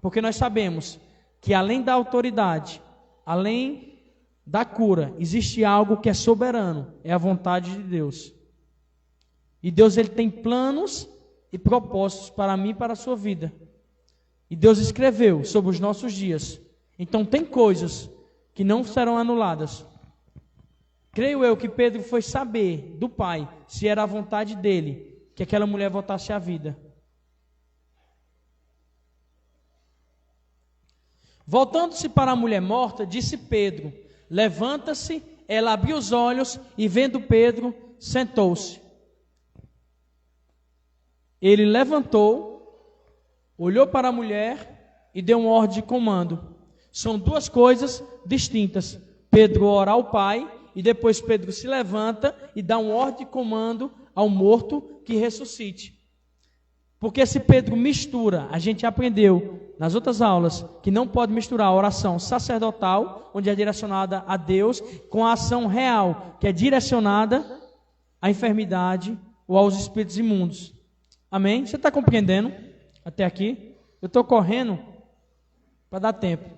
Porque nós sabemos que além da autoridade, além da cura, existe algo que é soberano, é a vontade de Deus. E Deus, ele tem planos e propósitos para mim e para a sua vida. E Deus escreveu sobre os nossos dias. Então tem coisas que não serão anuladas. Creio eu que Pedro foi saber do Pai se era a vontade dele que aquela mulher voltasse à vida. Voltando-se para a mulher morta, disse Pedro: levanta-se. Ela abriu os olhos e, vendo Pedro, sentou-se. Ele levantou, olhou para a mulher e deu uma ordem de comando. São duas coisas distintas. Pedro ora ao Pai e depois Pedro se levanta e dá uma ordem de comando ao morto que ressuscite. Porque se Pedro mistura, a gente aprendeu nas outras aulas que não pode misturar a oração sacerdotal, onde é direcionada a Deus, com a ação real, que é direcionada à enfermidade ou aos espíritos imundos. Amém? Você está compreendendo até aqui? Eu estou correndo para dar tempo.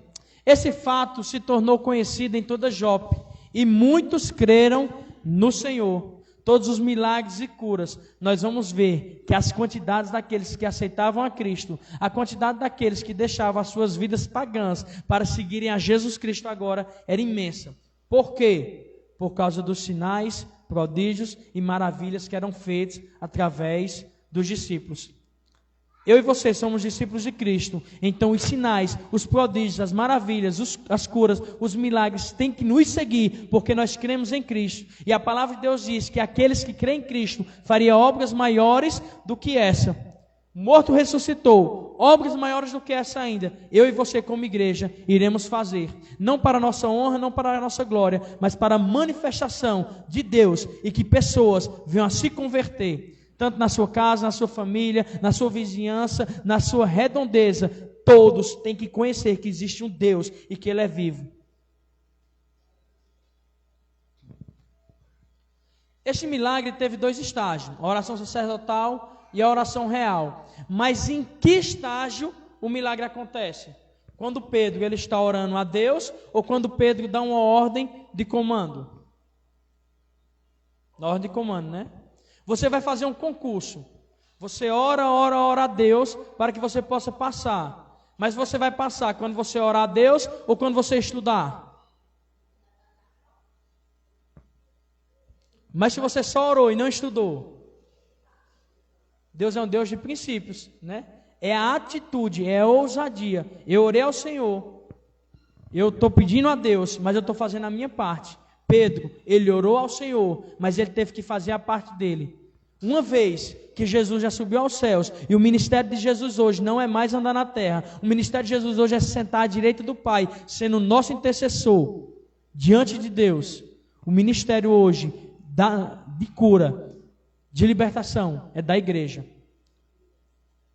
Esse fato se tornou conhecido em toda Jope e muitos creram no Senhor. Todos os milagres e curas, nós vamos ver que as quantidades daqueles que aceitavam a Cristo, a quantidade daqueles que deixavam as suas vidas pagãs para seguirem a Jesus Cristo agora, era imensa. Por quê? Por causa dos sinais, prodígios e maravilhas que eram feitos através dos discípulos. Eu e você somos discípulos de Cristo, então os sinais, os prodígios, as maravilhas, as curas, os milagres têm que nos seguir, porque nós cremos em Cristo. E a palavra de Deus diz que aqueles que creem em Cristo fariam obras maiores do que essa. O morto ressuscitou, obras maiores do que essa ainda. Eu e você como igreja iremos fazer, não para a nossa honra, não para a nossa glória, mas para a manifestação de Deus e que pessoas venham a se converter. Tanto na sua casa, na sua família, na sua vizinhança, na sua redondeza, todos têm que conhecer que existe um Deus e que Ele é vivo. Este milagre teve dois estágios, a oração sacerdotal e a oração real. Mas em que estágio o milagre acontece? Quando Pedro ele está orando a Deus ou quando Pedro dá uma ordem de comando? Na ordem de comando, né? Você vai fazer um concurso. Você ora a Deus para que você possa passar. Mas você vai passar quando você orar a Deus ou quando você estudar? Mas se você só orou e não estudou, Deus é um Deus de princípios, né? É a atitude, é a ousadia. Eu orei ao Senhor, eu estou pedindo a Deus, mas eu estou fazendo a minha parte. Pedro, ele orou ao Senhor, mas ele teve que fazer a parte dele. Uma vez que Jesus já subiu aos céus, e o ministério de Jesus hoje não é mais andar na terra, o ministério de Jesus hoje é sentar à direita do Pai, sendo o nosso intercessor diante de Deus. O ministério hoje de cura, de libertação, é da igreja.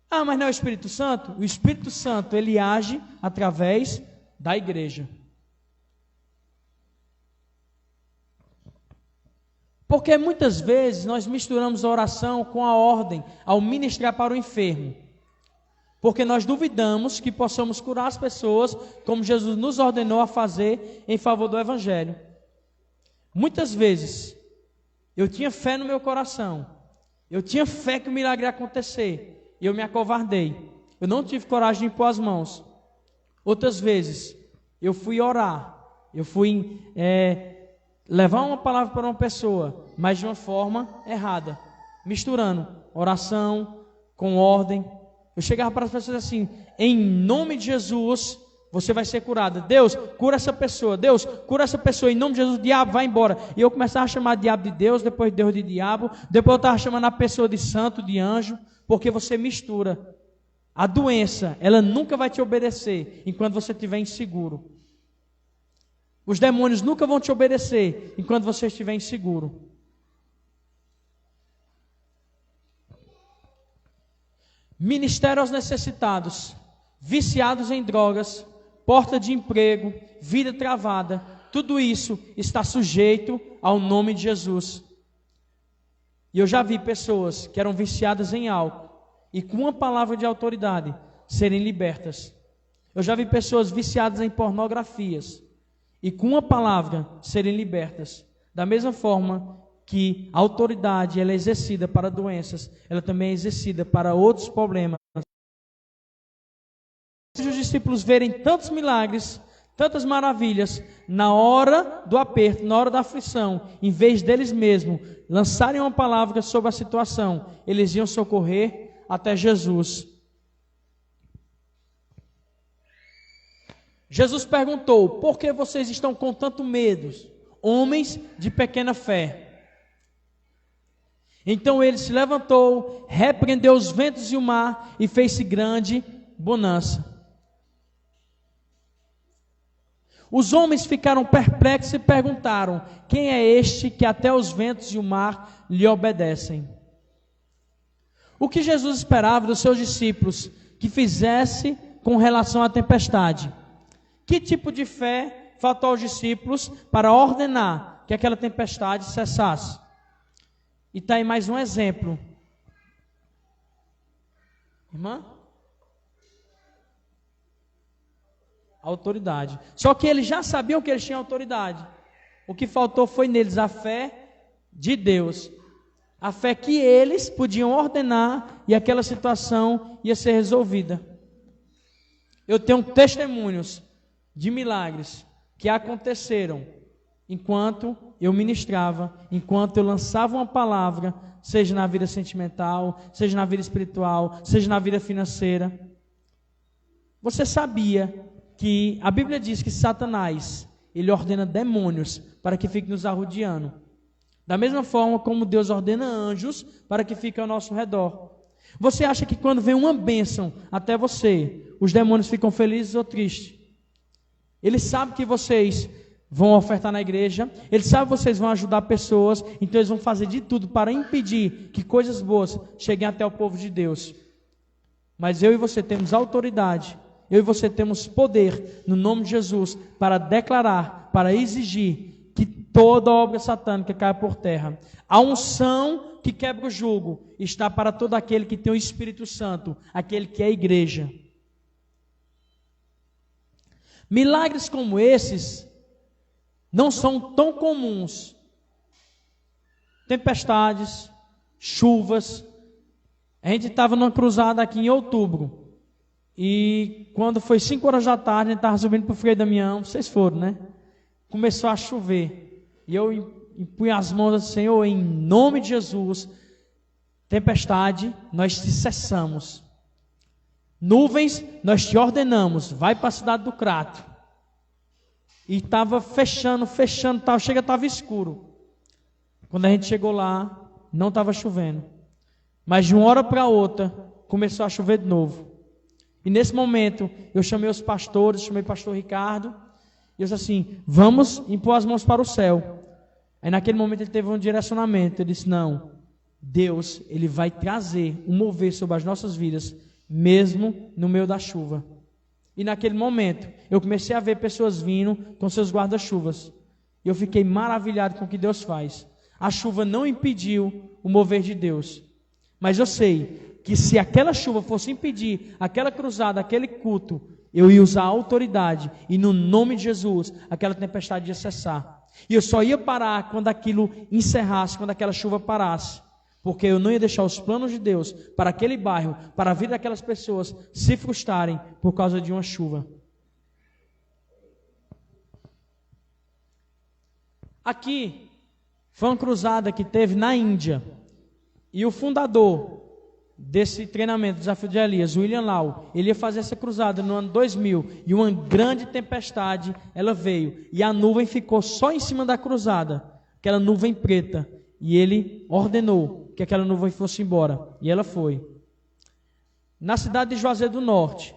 Ah, mas não é o Espírito Santo? O Espírito Santo, ele age através da igreja. Porque muitas vezes nós misturamos a oração com a ordem ao ministrar para o enfermo. Porque nós duvidamos que possamos curar as pessoas como Jesus nos ordenou a fazer em favor do Evangelho. Muitas vezes eu tinha fé no meu coração, eu tinha fé que o milagre ia acontecer e eu me acovardei. Eu não tive coragem de impor as mãos. Outras vezes eu fui orar, eu fui levar uma palavra para uma pessoa, mas de uma forma errada, misturando oração com ordem. Eu chegava para as pessoas assim: em nome de Jesus, você vai ser curada. Deus, cura essa pessoa. Deus, cura essa pessoa. Em nome de Jesus, o diabo vai embora. E eu começava a chamar diabo de Deus, depois Deus de diabo, depois eu estava chamando a pessoa de santo, de anjo, porque você mistura. A doença, ela nunca vai te obedecer enquanto você estiver inseguro. Os demônios nunca vão te obedecer enquanto você estiver inseguro. Ministério aos necessitados, viciados em drogas, porta de emprego, vida travada, tudo isso está sujeito ao nome de Jesus. E eu já vi pessoas que eram viciadas em álcool e com uma palavra de autoridade serem libertas. Eu já vi pessoas viciadas em pornografias e com uma palavra serem libertas. Da mesma forma que a autoridade ela é exercida para doenças, ela também é exercida para outros problemas. Os discípulos verem tantos milagres, tantas maravilhas, na hora do aperto, na hora da aflição, em vez deles mesmos lançarem uma palavra sobre a situação, eles iam socorrer até Jesus. Jesus perguntou: por que vocês estão com tanto medo, homens de pequena fé? Então ele se levantou, repreendeu os ventos e o mar e fez-se grande bonança. Os homens ficaram perplexos e perguntaram: quem é este que até os ventos e o mar lhe obedecem? O que Jesus esperava dos seus discípulos que fizesse com relação à tempestade? Que tipo de fé faltou aos discípulos para ordenar que aquela tempestade cessasse? E está aí mais um exemplo. Irmã? Autoridade. Só que eles já sabiam que eles tinham autoridade. O que faltou foi neles a fé de Deus. A fé que eles podiam ordenar e aquela situação ia ser resolvida. Eu tenho testemunhos de milagres que aconteceram enquanto eu ministrava, enquanto eu lançava uma palavra, seja na vida sentimental, seja na vida espiritual, seja na vida financeira. Você sabia que a Bíblia diz que Satanás, ele ordena demônios para que fiquem nos arrodeando, da mesma forma como Deus ordena anjos para que fiquem ao nosso redor. Você acha que quando vem uma bênção até você, os demônios ficam felizes ou tristes? Eles sabem que vocês vão ofertar na igreja, eles sabem que vocês vão ajudar pessoas, então eles vão fazer de tudo para impedir que coisas boas cheguem até o povo de Deus. Mas eu e você temos autoridade, eu e você temos poder no nome de Jesus para declarar, para exigir que toda obra satânica caia por terra. A unção que quebra o jugo está para todo aquele que tem o Espírito Santo, aquele que é a igreja. Milagres como esses não são tão comuns. Tempestades, chuvas. A gente estava numa cruzada aqui em outubro. E quando foi 5 horas da tarde, a gente estava subindo para o Frei Damião. Vocês foram, né? Começou a chover. E eu impunha as mãos assim: Senhor, em nome de Jesus, tempestade, nós te cessamos. Nuvens, nós te ordenamos, vai para a cidade do Crato. E estava fechando, chega, estava escuro. Quando a gente chegou lá, não estava chovendo. Mas de uma hora para outra, começou a chover de novo. E nesse momento, eu chamei os pastores, chamei o pastor Ricardo, e eu disse assim: vamos impor as mãos para o céu. Aí naquele momento ele teve um direcionamento, ele disse: não, Deus, ele vai trazer um mover sobre as nossas vidas, mesmo no meio da chuva. E naquele momento, eu comecei a ver pessoas vindo com seus guarda-chuvas. E eu fiquei maravilhado com o que Deus faz. A chuva não impediu o mover de Deus. Mas eu sei que se aquela chuva fosse impedir aquela cruzada, aquele culto, eu ia usar a autoridade. E no nome de Jesus, aquela tempestade ia cessar. E eu só ia parar quando aquilo encerrasse, quando aquela chuva parasse. Porque eu não ia deixar os planos de Deus para aquele bairro, para a vida daquelas pessoas se frustrarem por causa de uma chuva. Aqui foi uma cruzada que teve na Índia. E o fundador desse treinamento, Desafio de Elias, William Lau, ele ia fazer essa cruzada no ano 2000. E uma grande tempestade, ela veio. E a nuvem ficou só em cima da cruzada. Aquela nuvem preta. E ele ordenou que aquela nuvem fosse embora. E ela foi. Na cidade de Juazeiro do Norte,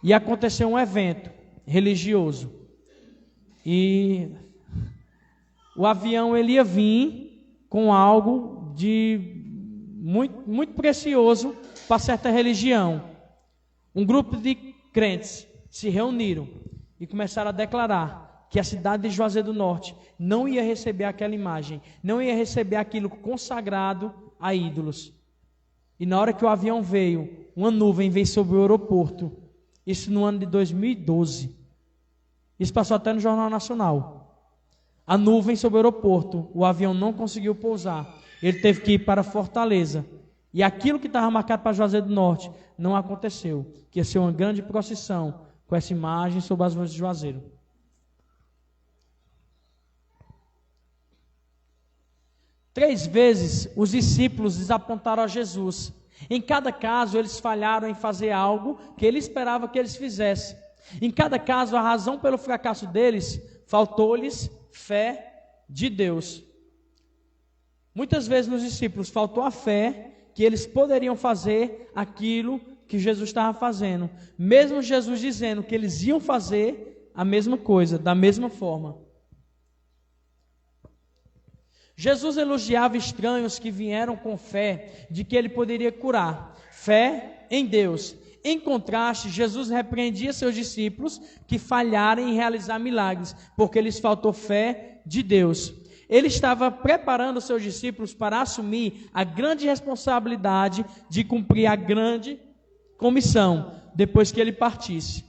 ia acontecer um evento religioso. E o avião ele ia vir com algo de muito precioso para certa religião. Um grupo de crentes se reuniram e começaram a declarar que a cidade de Juazeiro do Norte não ia receber aquela imagem, não ia receber aquilo consagrado a ídolos. E na hora que o avião veio, uma nuvem veio sobre o aeroporto. Isso no ano de 2012. Isso passou até no Jornal Nacional. A nuvem sobre o aeroporto, o avião não conseguiu pousar. Ele teve que ir para Fortaleza. E aquilo que estava marcado para Juazeiro do Norte não aconteceu. Que ia ser uma grande procissão com essa imagem sobre as ruas de Juazeiro. Três vezes os discípulos desapontaram a Jesus. Em cada caso eles falharam em fazer algo que ele esperava que eles fizessem. Em cada caso, a razão pelo fracasso deles, faltou-lhes fé de Deus. Muitas vezes nos discípulos faltou a fé que eles poderiam fazer aquilo que Jesus estava fazendo, mesmo Jesus dizendo que eles iam fazer a mesma coisa, da mesma forma. Jesus elogiava estranhos que vieram com fé de que ele poderia curar, fé em Deus. Em contraste, Jesus repreendia seus discípulos que falharem em realizar milagres, porque lhes faltou fé de Deus. Ele estava preparando seus discípulos para assumir a grande responsabilidade de cumprir a grande comissão, depois que ele partisse.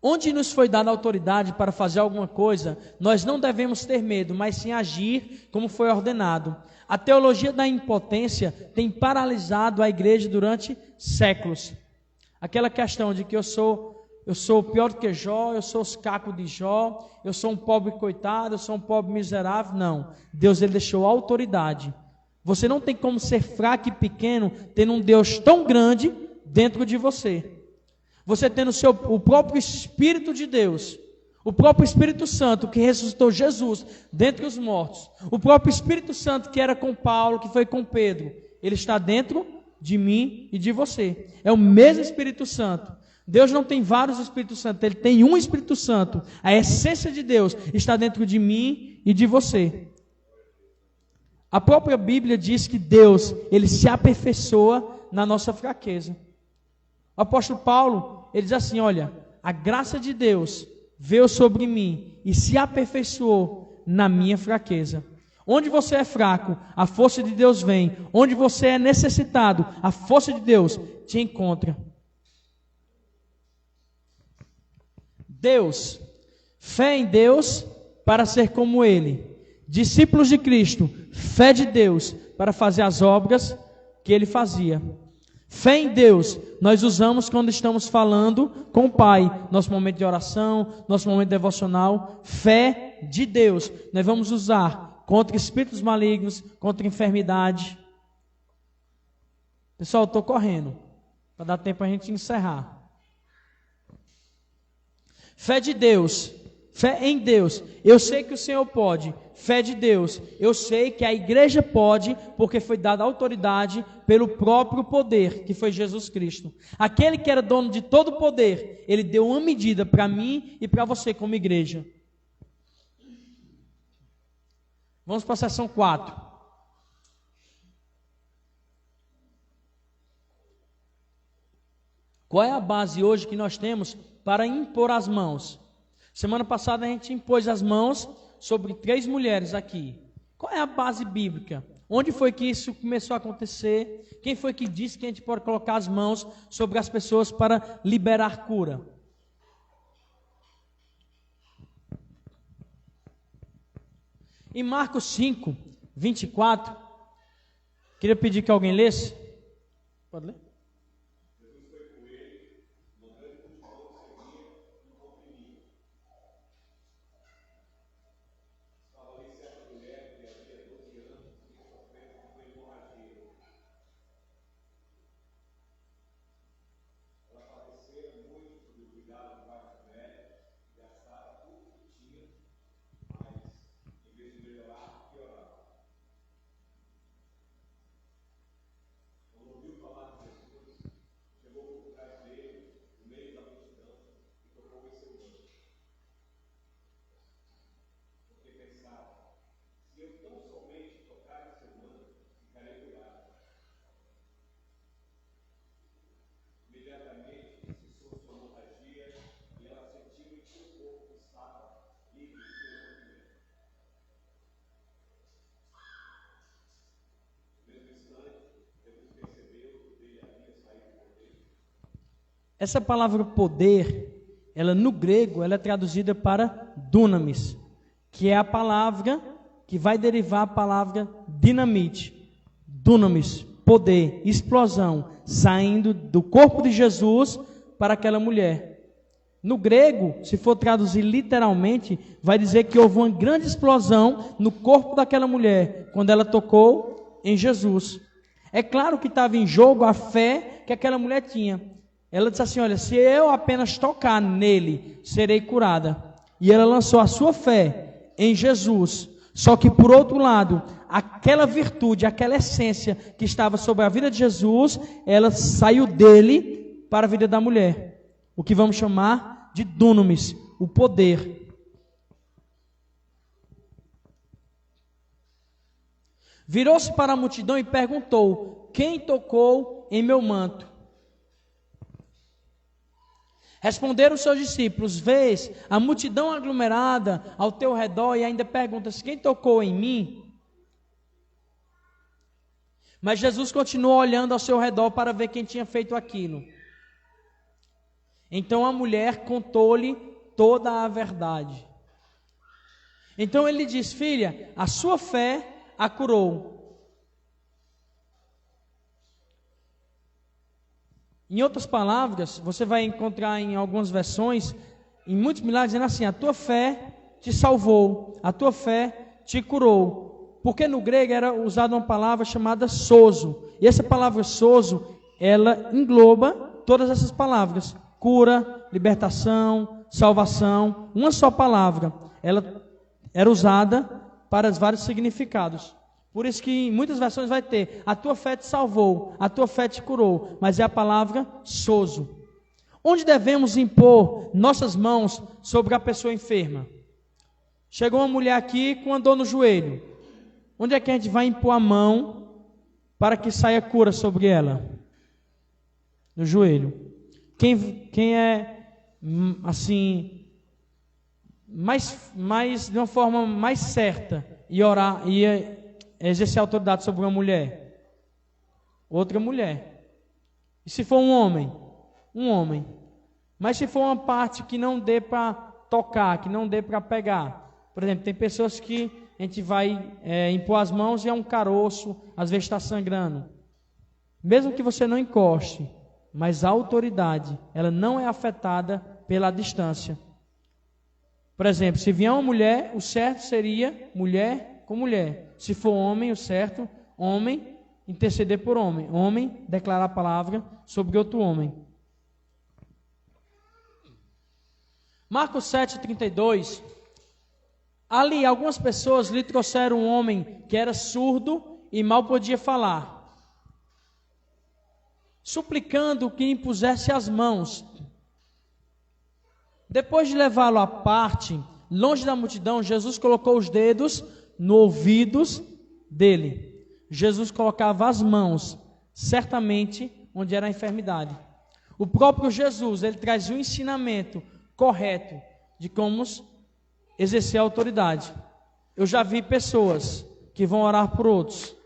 Onde nos foi dada autoridade para fazer alguma coisa, nós não devemos ter medo, mas sim agir como foi ordenado. A teologia da impotência tem paralisado a igreja durante séculos. Aquela questão de que eu sou pior do que Jó, eu sou os cacos de Jó, eu sou um pobre coitado, eu sou um pobre miserável. Não, Deus ele deixou autoridade. Você não tem como ser fraco e pequeno tendo um Deus tão grande dentro de você. Você tendo o próprio Espírito de Deus, o próprio Espírito Santo que ressuscitou Jesus dentre os mortos, o próprio Espírito Santo que era com Paulo, que foi com Pedro, ele está dentro de mim e de você. É o mesmo Espírito Santo. Deus não tem vários Espíritos Santos, ele tem um Espírito Santo. A essência de Deus está dentro de mim e de você. A própria Bíblia diz que Deus, ele se aperfeiçoa na nossa fraqueza. O apóstolo Paulo, ele diz assim, olha, a graça de Deus veio sobre mim e se aperfeiçoou na minha fraqueza. Onde você é fraco, a força de Deus vem. Onde você é necessitado, a força de Deus te encontra. Deus, fé em Deus para ser como Ele. Discípulos de Cristo, fé de Deus para fazer as obras que Ele fazia. Fé em Deus, nós usamos quando estamos falando com o Pai, nosso momento de oração, nosso momento devocional. Fé de Deus, nós vamos usar contra espíritos malignos, contra enfermidade. Pessoal, eu estou correndo, para dar tempo a gente encerrar. Fé de Deus, fé em Deus. Eu sei que o Senhor pode. Fé de Deus. Eu sei que a igreja pode, porque foi dada autoridade pelo próprio poder, que foi Jesus Cristo. Aquele que era dono de todo o poder, Ele deu uma medida para mim e para você como igreja. Vamos para a seção 4. Qual é a base hoje que nós temos para impor as mãos? Semana passada a gente impôs as mãos sobre 3 mulheres aqui. Qual é a base bíblica? Onde foi que isso começou a acontecer? Quem foi que disse que a gente pode colocar as mãos sobre as pessoas para liberar cura? Em Marcos 5, 24, queria pedir que alguém lesse. Pode ler? Essa palavra poder, ela no grego, ela é traduzida para dunamis, que é a palavra que vai derivar a palavra dinamite. Dunamis, poder, explosão, saindo do corpo de Jesus para aquela mulher. No grego, se for traduzir literalmente, vai dizer que houve uma grande explosão no corpo daquela mulher, quando ela tocou em Jesus. É claro que estava em jogo a fé que aquela mulher tinha. ela disse assim: olha, se eu apenas tocar nele, serei curada. E ela lançou a sua fé em Jesus. Só que por outro lado, aquela virtude, aquela essência que estava sobre a vida de Jesus, ela saiu dele para a vida da mulher. O que vamos chamar de dunamis, o poder. Virou-se para a multidão e perguntou: quem tocou em meu manto? Responderam os seus discípulos: vês a multidão aglomerada ao teu redor e ainda perguntas: quem tocou em mim? Mas Jesus continuou olhando ao seu redor para ver quem tinha feito aquilo. Então a mulher contou-lhe toda a verdade. Então ele diz: filha, a sua fé a curou. Em outras palavras, você vai encontrar em algumas versões, em muitos milagres, dizendo assim: a tua fé te salvou, a tua fé te curou. Porque no grego era usada uma palavra chamada sozo. E essa palavra sozo, ela engloba todas essas palavras: cura, libertação, salvação. Uma só palavra. Ela era usada para os vários significados. Por isso que em muitas versões vai ter: a tua fé te salvou, a tua fé te curou. Mas é a palavra sozo. Onde devemos impor nossas mãos sobre a pessoa enferma? Chegou uma mulher aqui com uma dor no joelho. Onde é que a gente vai impor a mão para que saia cura sobre ela? No joelho. Quem é assim, mais de uma forma mais certa e orar e exercer autoridade sobre uma mulher? Outra mulher. E se for um homem? Um homem. Mas se for uma parte que não dê para tocar, que não dê para pegar, por exemplo, tem pessoas que a gente vai impor as mãos e é um caroço, às vezes está sangrando. Mesmo que você não encoste, mas a autoridade, ela não é afetada pela distância. Por exemplo, se vier uma mulher, o certo seria mulher com mulher. Se for homem, o certo, homem, interceder por homem. Homem, declarar a palavra sobre outro homem. Marcos 7,32. Ali, algumas pessoas lhe trouxeram um homem que era surdo e mal podia falar, suplicando que impusesse as mãos. Depois de levá-lo à parte, longe da multidão, Jesus colocou os dedos nos ouvidos dele. Jesus colocava as mãos, certamente, onde era a enfermidade. O próprio Jesus, ele traz um ensinamento correto de como exercer a autoridade. Eu já vi pessoas que vão orar por outros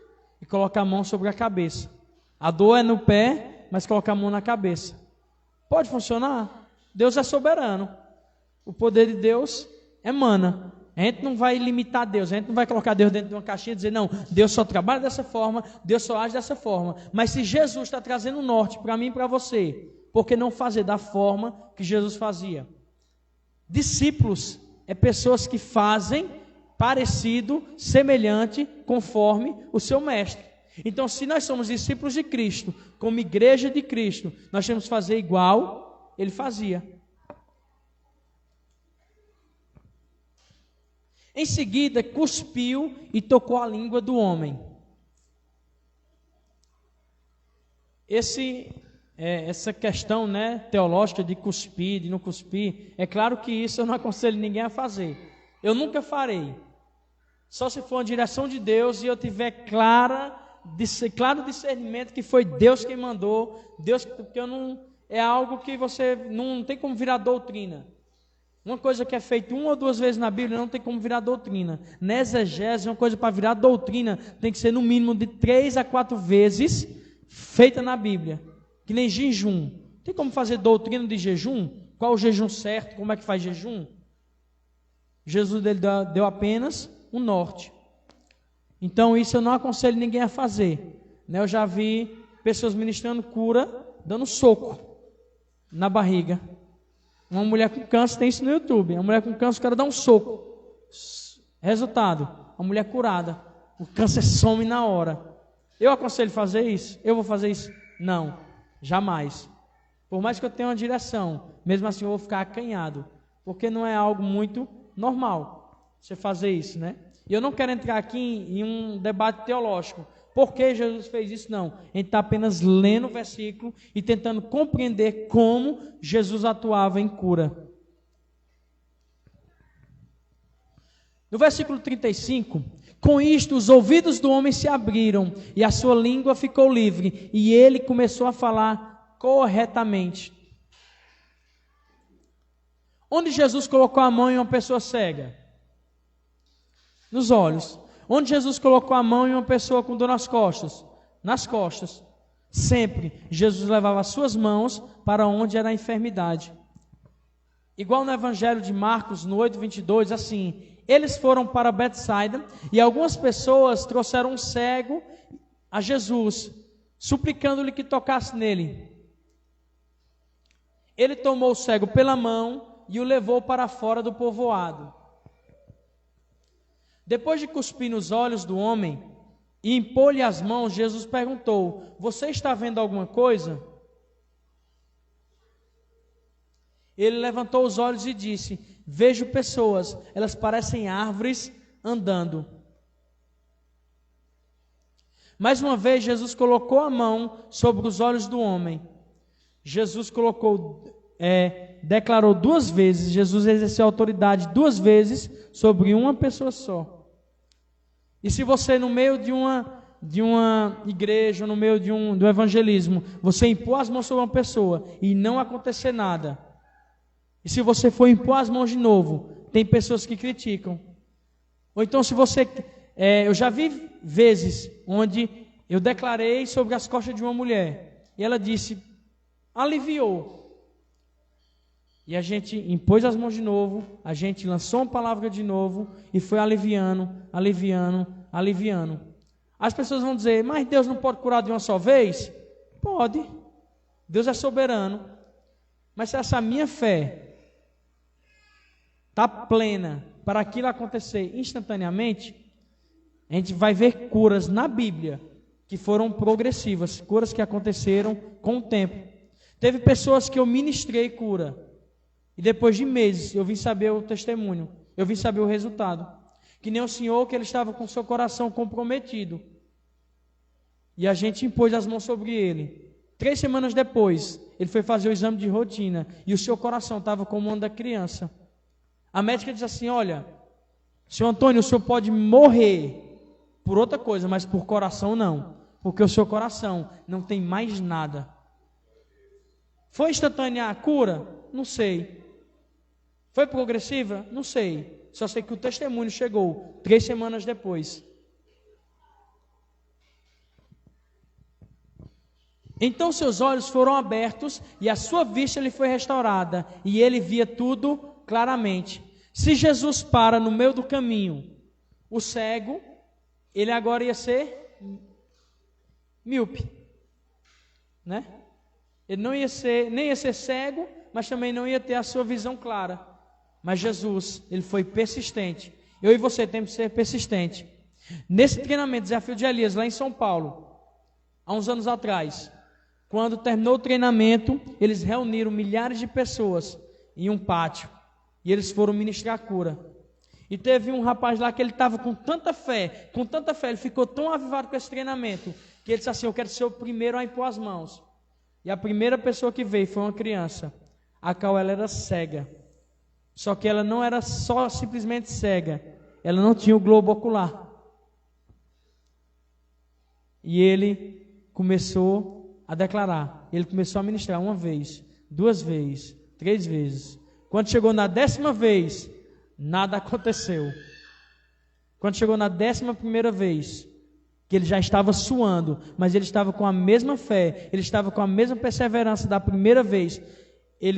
e colocar a mão sobre a cabeça. A dor é no pé, mas colocar a mão na cabeça. Pode funcionar? Deus é soberano. O poder de Deus emana. A gente não vai limitar Deus, a gente não vai colocar Deus dentro de uma caixinha e dizer, não, Deus só trabalha dessa forma, Deus só age dessa forma. Mas se Jesus está trazendo o norte para mim e para você, por que não fazer da forma que Jesus fazia? Discípulos é pessoas que fazem parecido, semelhante, conforme o seu mestre. Então, se nós somos discípulos de Cristo, como igreja de Cristo, nós temos que fazer igual ele fazia. Em seguida, cuspiu e tocou a língua do homem. Essa questão, teológica de cuspir, de não cuspir, é claro que isso eu não aconselho ninguém a fazer. Eu nunca farei. Só se for uma direção de Deus e eu tiver claro discernimento que foi Deus quem mandou, Deus, porque é algo que você não tem como virar doutrina. Uma coisa que é feita 1 ou 2 vezes na Bíblia não tem como virar doutrina. Na exegese, uma coisa para virar doutrina tem que ser no mínimo de 3 a 4 vezes feita na Bíblia. Que nem jejum. Tem como fazer doutrina de jejum? Qual o jejum certo? Como é que faz jejum? Jesus deu apenas o norte. Então isso eu não aconselho ninguém a fazer. Eu já vi pessoas ministrando cura, dando soco na barriga. Uma mulher com câncer, tem isso no YouTube. Uma mulher com câncer, o cara dá um soco. Resultado, a mulher curada. O câncer some na hora. Eu aconselho fazer isso? Eu vou fazer isso? Não, jamais. Por mais que eu tenha uma direção, mesmo assim eu vou ficar acanhado, porque não é algo muito normal você fazer isso, né? E eu não quero entrar aqui em um debate teológico. Por que Jesus fez isso? Não. A gente está apenas lendo o versículo e tentando compreender como Jesus atuava em cura. No versículo 35, com isto os ouvidos do homem se abriram e a sua língua ficou livre e ele começou a falar corretamente. Onde Jesus colocou a mão em uma pessoa cega? Nos olhos. Onde Jesus colocou a mão em uma pessoa com dor nas costas? Nas costas. Sempre Jesus levava as suas mãos para onde era a enfermidade. Igual no Evangelho de Marcos, no 8:22, assim: eles foram para Betsaida e algumas pessoas trouxeram um cego a Jesus, suplicando-lhe que tocasse nele. Ele tomou o cego pela mão e o levou para fora do povoado. Depois de cuspir nos olhos do homem e impor-lhe as mãos, Jesus perguntou: você está vendo alguma coisa? Ele levantou os olhos e disse: vejo pessoas, elas parecem árvores andando. Mais uma vez, Jesus colocou a mão sobre os olhos do homem. Jesus declarou 2 vezes, Jesus exerceu autoridade 2 vezes sobre uma pessoa só. E se você, no meio de uma igreja, no meio do evangelismo, você impor as mãos sobre uma pessoa e não acontecer nada, e se você for impor as mãos de novo, tem pessoas que criticam. Ou então se você... eu já vi vezes onde eu declarei sobre as costas de uma mulher, e ela disse, aliviou. E a gente impôs as mãos de novo, a gente lançou uma palavra de novo, e foi aliviando, aliviando, aliviando. As pessoas vão dizer, mas Deus não pode curar de uma só vez? Pode. Deus é soberano. Mas se essa minha fé está plena para aquilo acontecer instantaneamente, a gente vai ver curas na Bíblia que foram progressivas, curas que aconteceram com o tempo. Teve pessoas que eu ministrei cura, e depois de meses eu vim saber o testemunho, eu vim saber o resultado. Que nem o senhor, que ele estava com seu coração comprometido, e a gente impôs as mãos sobre ele. 3 semanas depois, ele foi fazer o exame de rotina, e o seu coração estava como o da criança. A médica diz assim, olha, senhor Antônio, o senhor pode morrer por outra coisa, mas por coração não, porque o seu coração não tem mais nada. Foi instantânea a cura? Não sei. Foi progressiva? Não sei. Só sei que o testemunho chegou 3 semanas depois. Então seus olhos foram abertos e a sua vista lhe foi restaurada, e ele via tudo claramente. Se Jesus para no meio do caminho, o cego, ele agora ia ser míope, né? Ele não ia ser, nem ia ser cego, mas também não ia ter a sua visão clara. Mas Jesus, ele foi persistente. Eu e você temos que ser persistente. Nesse treinamento, Desafio de Elias, lá em São Paulo, há uns anos atrás, quando terminou o treinamento, eles reuniram milhares de pessoas em um pátio, e eles foram ministrar a cura. E teve um rapaz lá que ele estava com tanta fé, ele ficou tão avivado com esse treinamento, que ele disse assim, eu quero ser o primeiro a impor as mãos. E a primeira pessoa que veio foi uma criança, a qual ela era cega. Só que ela não era só simplesmente cega, ela não tinha o globo ocular. E ele começou a declarar, ele começou a ministrar 1 vez, 2 vezes, 3 vezes. Quando chegou na 10ª vez, nada aconteceu. Quando chegou na 11ª vez, que ele já estava suando, mas ele estava com a mesma fé, ele estava com a mesma perseverança da primeira vez.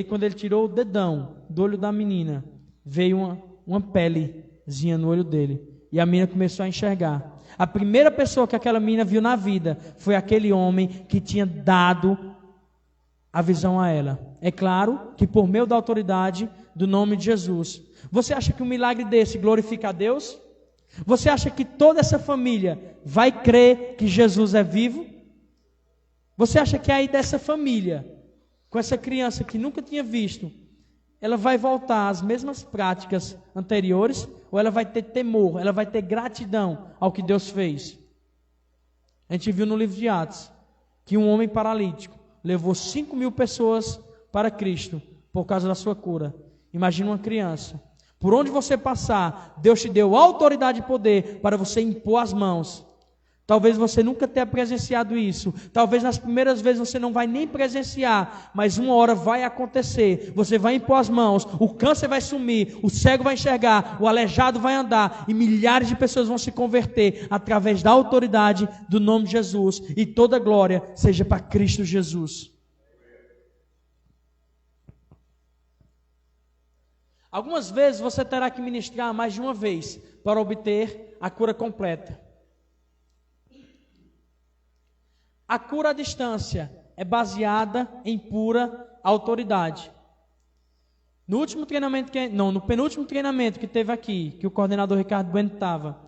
Quando ele tirou o dedão do olho da menina, veio uma pelezinha no olho dele, e a menina começou a enxergar. A primeira pessoa que aquela menina viu na vida foi aquele homem que tinha dado a visão a ela. É claro que por meio da autoridade do nome de Jesus. Você acha que um milagre desse glorifica a Deus? Você acha que toda essa família vai crer que Jesus é vivo? Você acha que aí dessa família com essa criança que nunca tinha visto, ela vai voltar às mesmas práticas anteriores, ou ela vai ter temor, ela vai ter gratidão ao que Deus fez? A gente viu no livro de Atos que um homem paralítico levou 5.000 pessoas para Cristo por causa da sua cura. Imagina uma criança. Por onde você passar, Deus te deu autoridade e poder para você impor as mãos. Talvez você nunca tenha presenciado isso. Talvez nas primeiras vezes você não vai nem presenciar. Mas uma hora vai acontecer. Você vai impor as mãos. O câncer vai sumir. O cego vai enxergar. O aleijado vai andar. E milhares de pessoas vão se converter através da autoridade do nome de Jesus. E toda glória seja para Cristo Jesus. Algumas vezes você terá que ministrar mais de uma vez para obter a cura completa. A cura à distância é baseada em pura autoridade. No penúltimo treinamento que teve aqui, que o coordenador Ricardo Bueno estava,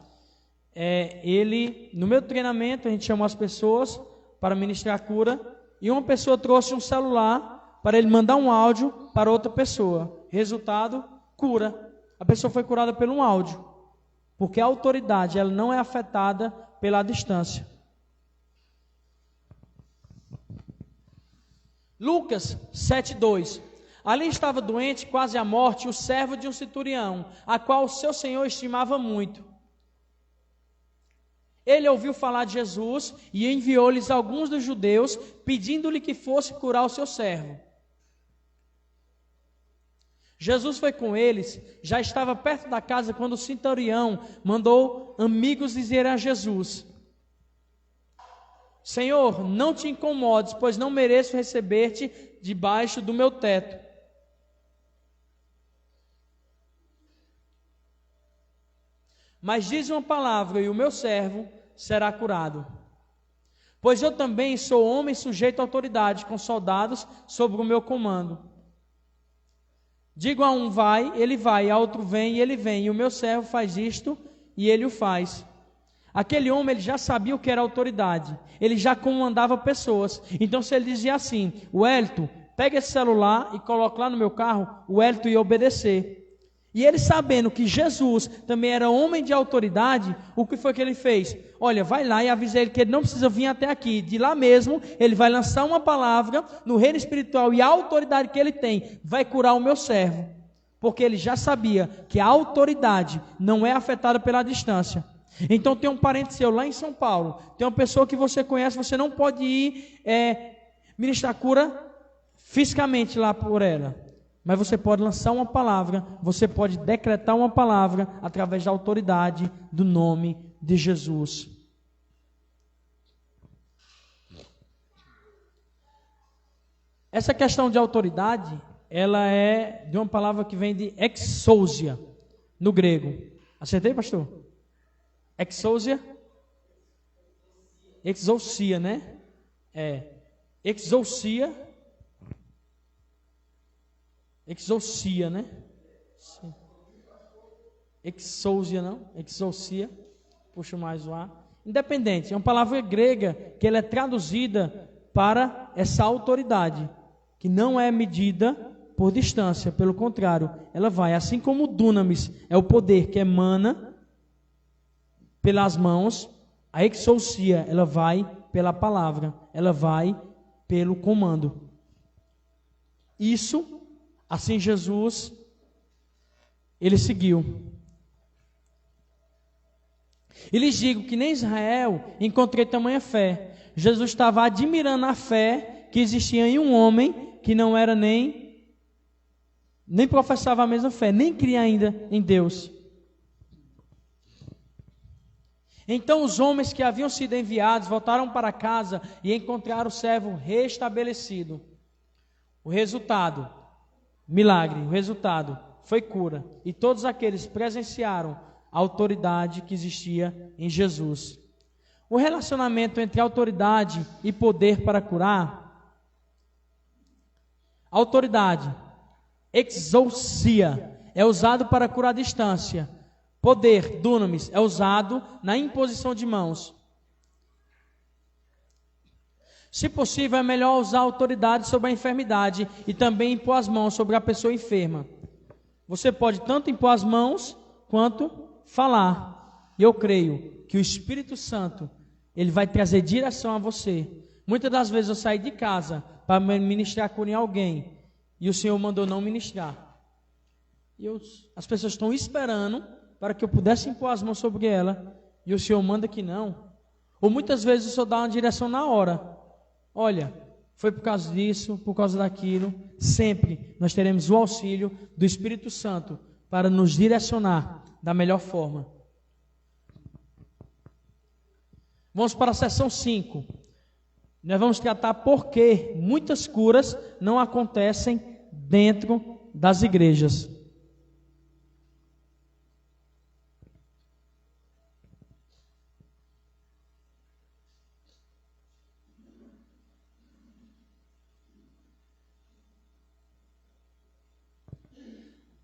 no meu treinamento a gente chamou as pessoas para ministrar a cura, e uma pessoa trouxe um celular para ele mandar um áudio para outra pessoa. Resultado, cura. A pessoa foi curada pelo um áudio, porque a autoridade ela não é afetada pela distância. Lucas 7:2. Ali estava doente, quase à morte, o servo de um centurião, a qual o seu senhor estimava muito. Ele ouviu falar de Jesus e enviou-lhes alguns dos judeus, pedindo-lhe que fosse curar o seu servo. Jesus foi com eles, já estava perto da casa quando o centurião mandou amigos dizer a Jesus: Senhor, não te incomodes, pois não mereço receber-te debaixo do meu teto. Mas diz uma palavra e o meu servo será curado. Pois eu também sou homem sujeito à autoridade, com soldados sob o meu comando. Digo a um vai, ele vai, a outro vem e ele vem, e o meu servo faz isto e ele o faz. Aquele homem ele já sabia o que era autoridade, ele já comandava pessoas. Então se ele dizia assim: Wellington, pega esse celular e coloca lá no meu carro, o Wellington ia obedecer. E ele sabendo que Jesus também era homem de autoridade, o que foi que ele fez? Olha, vai lá e avisa ele que ele não precisa vir até aqui. De lá mesmo, ele vai lançar uma palavra no reino espiritual e a autoridade que ele tem vai curar o meu servo. Porque ele já sabia que a autoridade não é afetada pela distância. Então tem um parente seu lá em São Paulo, tem uma pessoa que você conhece, você não pode ir ministrar cura fisicamente lá por ela, mas você pode lançar uma palavra, você pode decretar uma palavra através da autoridade do nome de Jesus. Essa questão de autoridade, ela é de uma palavra que vem de exousia, no grego. Acertei, pastor? Exousia? Exousia, né? Exousia. Exousia, né? Sim. Exousia, não? Exousia. Puxa mais o ar. Independente, é uma palavra grega que ela é traduzida para essa autoridade, que não é medida por distância, pelo contrário, ela vai, assim como o dunamis é o poder que emana pelas mãos, a exousia, ela vai pela palavra, ela vai pelo comando. Isso, assim Jesus, ele seguiu. E lhes digo que nem em Israel encontrei tamanha fé. Jesus estava admirando a fé que existia em um homem que não era nem professava a mesma fé, nem cria ainda em Deus. Então os homens que haviam sido enviados voltaram para casa e encontraram o servo restabelecido. O resultado, milagre, o resultado foi cura. E todos aqueles presenciaram a autoridade que existia em Jesus. O relacionamento entre autoridade e poder para curar. Autoridade, exousia, é usado para curar a distância. Poder, dunamis, é usado na imposição de mãos. Se possível, é melhor usar autoridade sobre a enfermidade e também impor as mãos sobre a pessoa enferma. Você pode tanto impor as mãos quanto falar. E eu creio que o Espírito Santo, ele vai trazer direção a você. Muitas das vezes eu saí de casa para ministrar cura em alguém e o Senhor mandou não ministrar. E as pessoas estão esperando para que eu pudesse impor as mãos sobre ela e o Senhor manda que não. Ou muitas vezes o Senhor dá uma direção na hora. Olha, foi por causa disso, por causa daquilo. Sempre nós teremos o auxílio do Espírito Santo para nos direcionar da melhor forma. Vamos para a sessão 5. Nós vamos tratar por que muitas curas não acontecem dentro das igrejas.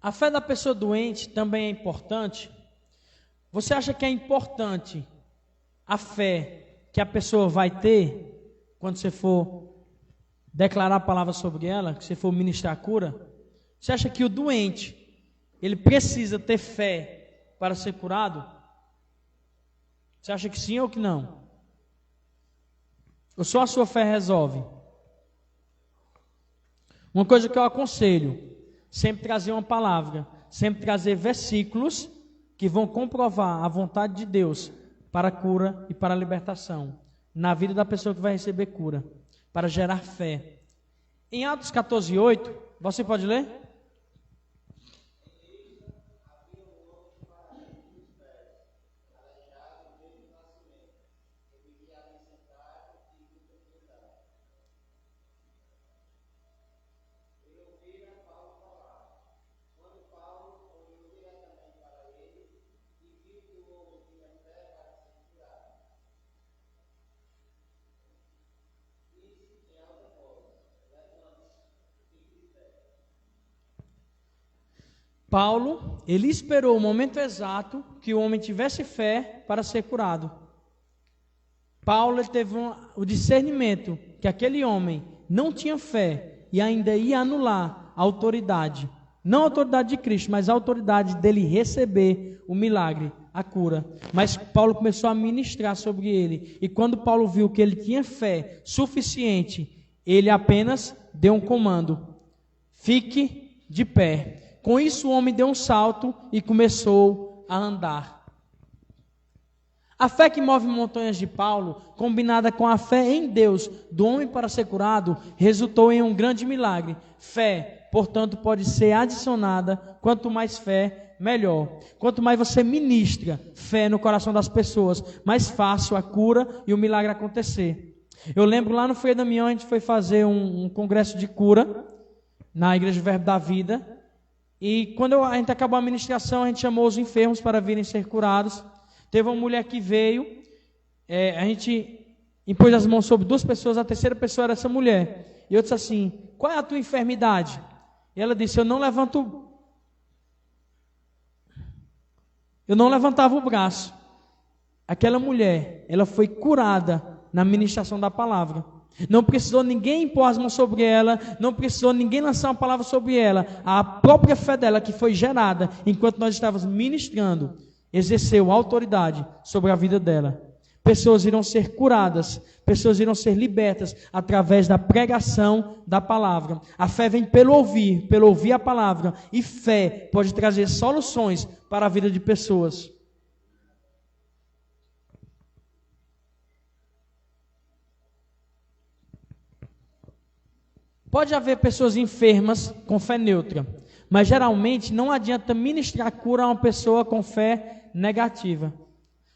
A fé da pessoa doente também é importante. Você acha que é importante a fé que a pessoa vai ter quando você for declarar a palavra sobre ela, que você for ministrar a cura? Você acha que o doente, ele precisa ter fé para ser curado? Você acha que sim ou que não? Ou só a sua fé resolve? Uma coisa que eu aconselho: sempre trazer uma palavra, sempre trazer versículos que vão comprovar a vontade de Deus para a cura e para a libertação na vida da pessoa que vai receber cura, para gerar fé. Em Atos 14:8, você pode ler? Paulo, ele esperou o momento exato que o homem tivesse fé para ser curado. Paulo, ele teve o discernimento que aquele homem não tinha fé e ainda ia anular a autoridade. Não a autoridade de Cristo, mas a autoridade dele receber o milagre, a cura. Mas Paulo começou a ministrar sobre ele. E quando Paulo viu que ele tinha fé suficiente, ele apenas deu um comando: fique de pé. Com isso o homem deu um salto e começou a andar. A fé que move montanhas de Paulo, combinada com a fé em Deus do homem para ser curado, resultou em um grande milagre. Fé, portanto, pode ser adicionada. Quanto mais fé, melhor. Quanto mais você ministra fé no coração das pessoas, mais fácil a cura e o milagre acontecer. Eu lembro lá no Frei Damião, a gente foi fazer um congresso de cura na Igreja Verbo da Vida. E quando a gente acabou a ministração, a gente chamou os enfermos para virem ser curados. Teve uma mulher que veio, a gente impôs as mãos sobre 2 pessoas, a terceira pessoa era essa mulher. E eu disse assim: qual é a tua enfermidade? E ela disse: eu não levantava o braço. Aquela mulher, ela foi curada na ministração da palavra. Não precisou ninguém impor as mãos sobre ela, não precisou ninguém lançar uma palavra sobre ela. A própria fé dela, que foi gerada enquanto nós estávamos ministrando, exerceu autoridade sobre a vida dela. Pessoas irão ser curadas, pessoas irão ser libertas através da pregação da palavra. A fé vem pelo ouvir a palavra, e fé pode trazer soluções para a vida de pessoas. Pode haver pessoas enfermas com fé neutra, mas geralmente não adianta ministrar cura a uma pessoa com fé negativa.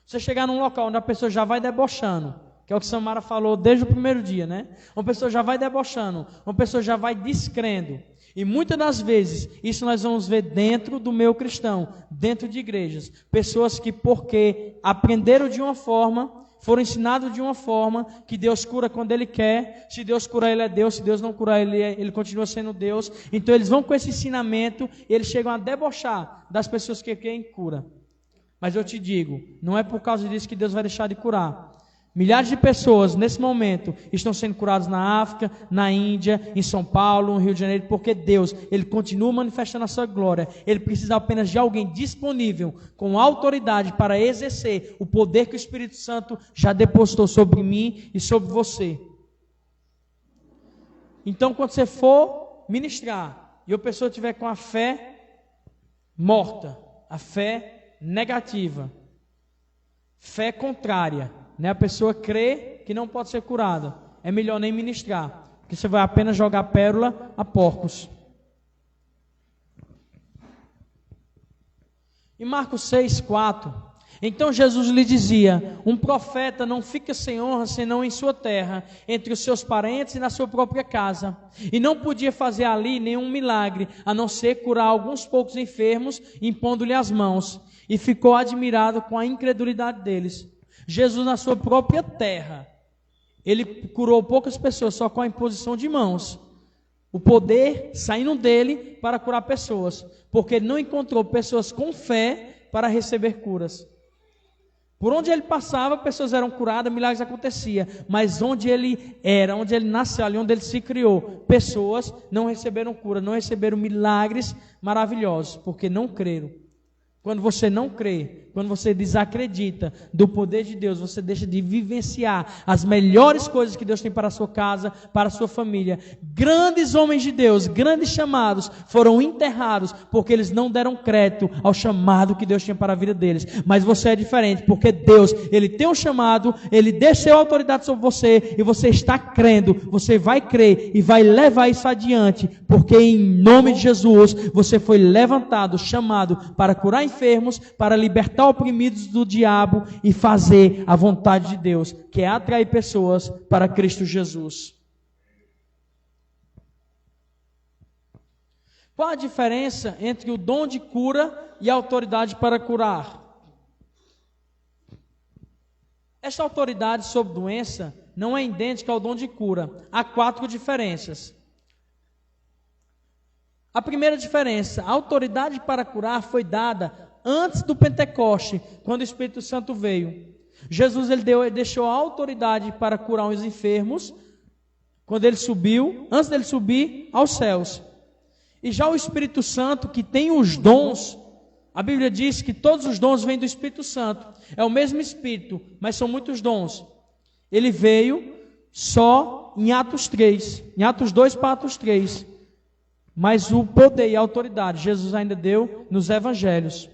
Você chegar num local onde a pessoa já vai debochando, que é o que Samara falou desde o primeiro dia, né? Uma pessoa já vai debochando, uma pessoa já vai descrendo. E muitas das vezes, isso nós vamos ver dentro do meio cristão, dentro de igrejas. Pessoas que, porque aprenderam de uma forma, foram ensinados de uma forma, que Deus cura quando Ele quer. Se Deus curar, Ele é Deus. Se Deus não curar, Ele continua sendo Deus. Então eles vão com esse ensinamento e eles chegam a debochar das pessoas que querem cura. Mas eu te digo, não é por causa disso que Deus vai deixar de curar. Milhares de pessoas, nesse momento, estão sendo curadas na África, na Índia, em São Paulo, no Rio de Janeiro, porque Deus, Ele continua manifestando a sua glória. Ele precisa apenas de alguém disponível, com autoridade para exercer o poder que o Espírito Santo já depositou sobre mim e sobre você. Então, quando você for ministrar, e a pessoa estiver com a fé morta, a fé negativa, fé contrária, né? A pessoa crê que não pode ser curada, é melhor nem ministrar, porque você vai apenas jogar pérola a porcos. Em Marcos 6:4, então Jesus lhe dizia: um profeta não fica sem honra senão em sua terra, entre os seus parentes e na sua própria casa. E não podia fazer ali nenhum milagre, a não ser curar alguns poucos enfermos, impondo-lhe as mãos. E ficou admirado com a incredulidade deles. Jesus, na sua própria terra, ele curou poucas pessoas só com a imposição de mãos. O poder saindo dele para curar pessoas, porque ele não encontrou pessoas com fé para receber curas. Por onde ele passava, pessoas eram curadas, milagres aconteciam. Mas onde ele era, onde ele nasceu, ali onde ele se criou, pessoas não receberam cura, não receberam milagres maravilhosos, porque não creram. Quando você não crê, quando você desacredita do poder de Deus, você deixa de vivenciar as melhores coisas que Deus tem para a sua casa, para a sua família. Grandes homens de Deus, grandes chamados, foram enterrados porque eles não deram crédito ao chamado que Deus tinha para a vida deles. Mas você é diferente, porque Deus, Ele tem um chamado, Ele desceu a autoridade sobre você, e você está crendo, você vai crer e vai levar isso adiante, porque em nome de Jesus, você foi levantado, chamado para curar enfermos, para libertar oprimidos do diabo e fazer a vontade de Deus, que é atrair pessoas para Cristo Jesus. Qual a diferença entre o dom de cura e a autoridade para curar? Esta autoridade sobre doença não é idêntica ao dom de cura. Há 4 diferenças. A primeira diferença, a autoridade para curar foi dada antes do Pentecoste, quando o Espírito Santo veio. Jesus ele deixou a autoridade para curar os enfermos, quando ele subiu, antes dele subir aos céus. E já o Espírito Santo, que tem os dons, a Bíblia diz que todos os dons vêm do Espírito Santo. É o mesmo Espírito, mas são muitos dons. Ele veio só em Atos 3, em Atos 2 para Atos 3. Mas o poder e a autoridade Jesus ainda deu nos evangelhos.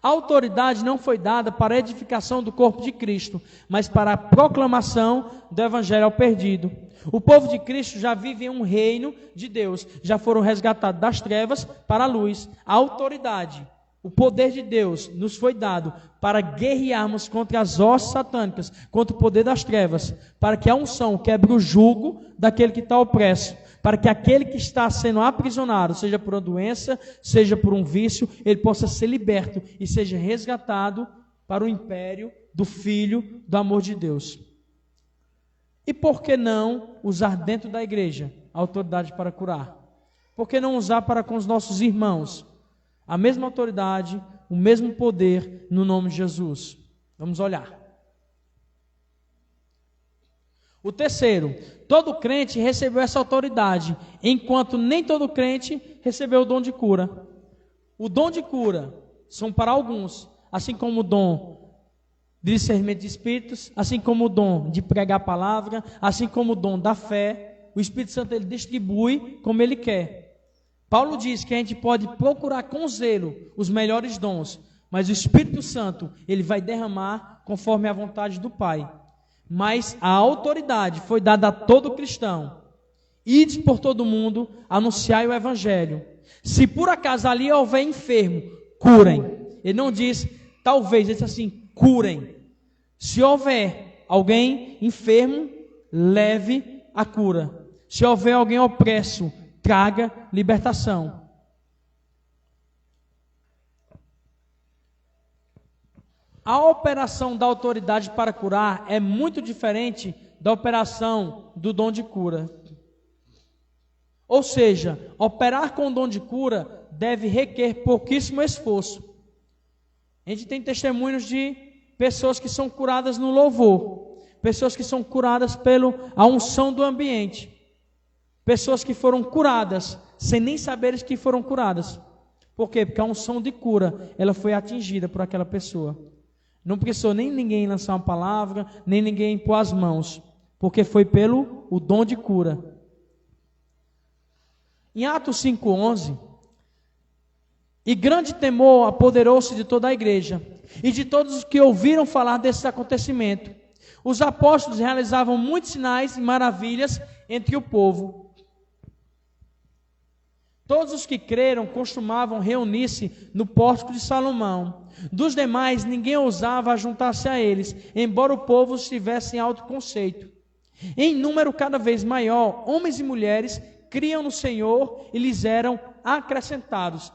A autoridade não foi dada para a edificação do corpo de Cristo, mas para a proclamação do evangelho ao perdido. O povo de Cristo já vive em um reino de Deus, já foram resgatados das trevas para a luz. A autoridade, o poder de Deus nos foi dado para guerrearmos contra as hostes satânicas, contra o poder das trevas, para que a unção quebre o jugo daquele que está opresso, para que aquele que está sendo aprisionado, seja por uma doença, seja por um vício, ele possa ser liberto e seja resgatado para o império do Filho do amor de Deus. E por que não usar dentro da igreja a autoridade para curar? Por que não usar para com os nossos irmãos? A mesma autoridade, o mesmo poder no nome de Jesus. Vamos olhar. O terceiro, todo crente recebeu essa autoridade, enquanto nem todo crente recebeu o dom de cura. O dom de cura são para alguns, assim como o dom de discernimento de espíritos, assim como o dom de pregar a palavra, assim como o dom da fé. O Espírito Santo ele distribui como ele quer. Paulo diz que a gente pode procurar com zelo os melhores dons, mas o Espírito Santo ele vai derramar conforme a vontade do Pai. Mas a autoridade foi dada a todo cristão. Ide por todo mundo, anunciai o evangelho. Se por acaso ali houver enfermo, curem. Ele não diz talvez, ele diz assim, curem. Se houver alguém enfermo, leve a cura. Se houver alguém opresso, traga libertação. A operação da autoridade para curar é muito diferente da operação do dom de cura. Ou seja, operar com o dom de cura deve requer pouquíssimo esforço. A gente tem testemunhos de pessoas que são curadas no louvor, pessoas que são curadas pela unção do ambiente, pessoas que foram curadas sem nem saberes que foram curadas. Por quê? Porque a unção de cura, ela foi atingida por aquela pessoa. Não precisou nem ninguém lançar uma palavra, nem ninguém pôr as mãos, porque foi pelo o dom de cura. Em Atos 5:11, e grande temor apoderou-se de toda a igreja, e de todos os que ouviram falar desse acontecimento. Os apóstolos realizavam muitos sinais e maravilhas entre o povo. Todos os que creram costumavam reunir-se no pórtico de Salomão. Dos demais, ninguém ousava juntar-se a eles, embora o povo estivesse em alto conceito. Em número cada vez maior, homens e mulheres criam no Senhor e lhes eram acrescentados.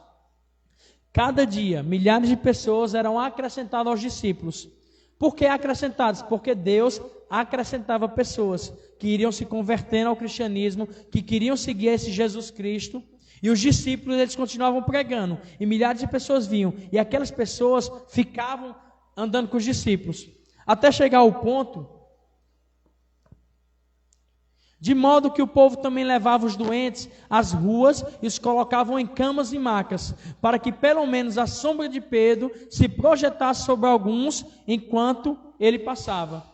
Cada dia, milhares de pessoas eram acrescentadas aos discípulos. Por que acrescentados? Porque Deus acrescentava pessoas que iriam se convertendo ao cristianismo, que queriam seguir esse Jesus Cristo. E os discípulos, eles continuavam pregando, e milhares de pessoas vinham, e aquelas pessoas ficavam andando com os discípulos, até chegar ao ponto, de modo que o povo também levava os doentes às ruas, e os colocavam em camas e macas, para que pelo menos a sombra de Pedro se projetasse sobre alguns, enquanto ele passava.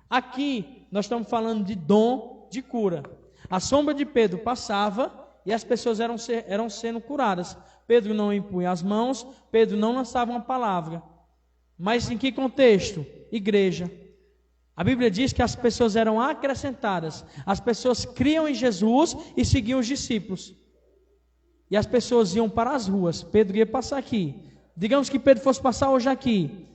Aqui, nós estamos falando de dom de cura. A sombra de Pedro passava, e as pessoas eram sendo curadas. Pedro não impunha as mãos, Pedro não lançava uma palavra. Mas em que contexto? Igreja. A Bíblia diz que as pessoas eram acrescentadas. As pessoas criam em Jesus e seguiam os discípulos. E as pessoas iam para as ruas. Pedro ia passar aqui. Digamos que Pedro fosse passar hoje aqui.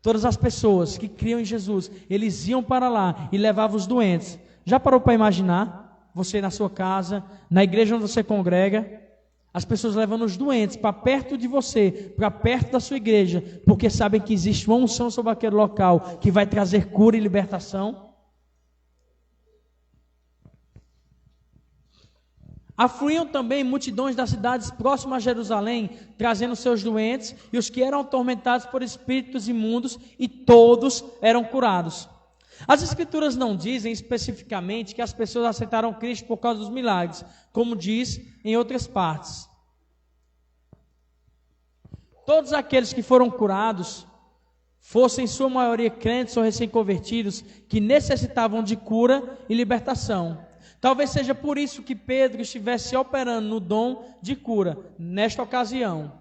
Todas as pessoas que criam em Jesus, eles iam para lá e levavam os doentes. Já parou para imaginar? Você na sua casa, na igreja onde você congrega, as pessoas levando os doentes para perto de você, para perto da sua igreja, porque sabem que existe uma unção sobre aquele local que vai trazer cura e libertação. Afluíam também multidões das cidades próximas a Jerusalém, trazendo seus doentes e os que eram atormentados por espíritos imundos, e todos eram curados. As Escrituras não dizem especificamente que as pessoas aceitaram Cristo por causa dos milagres, como diz em outras partes. Todos aqueles que foram curados, fossem em sua maioria crentes ou recém-convertidos, que necessitavam de cura e libertação. Talvez seja por isso que Pedro estivesse operando no dom de cura, nesta ocasião.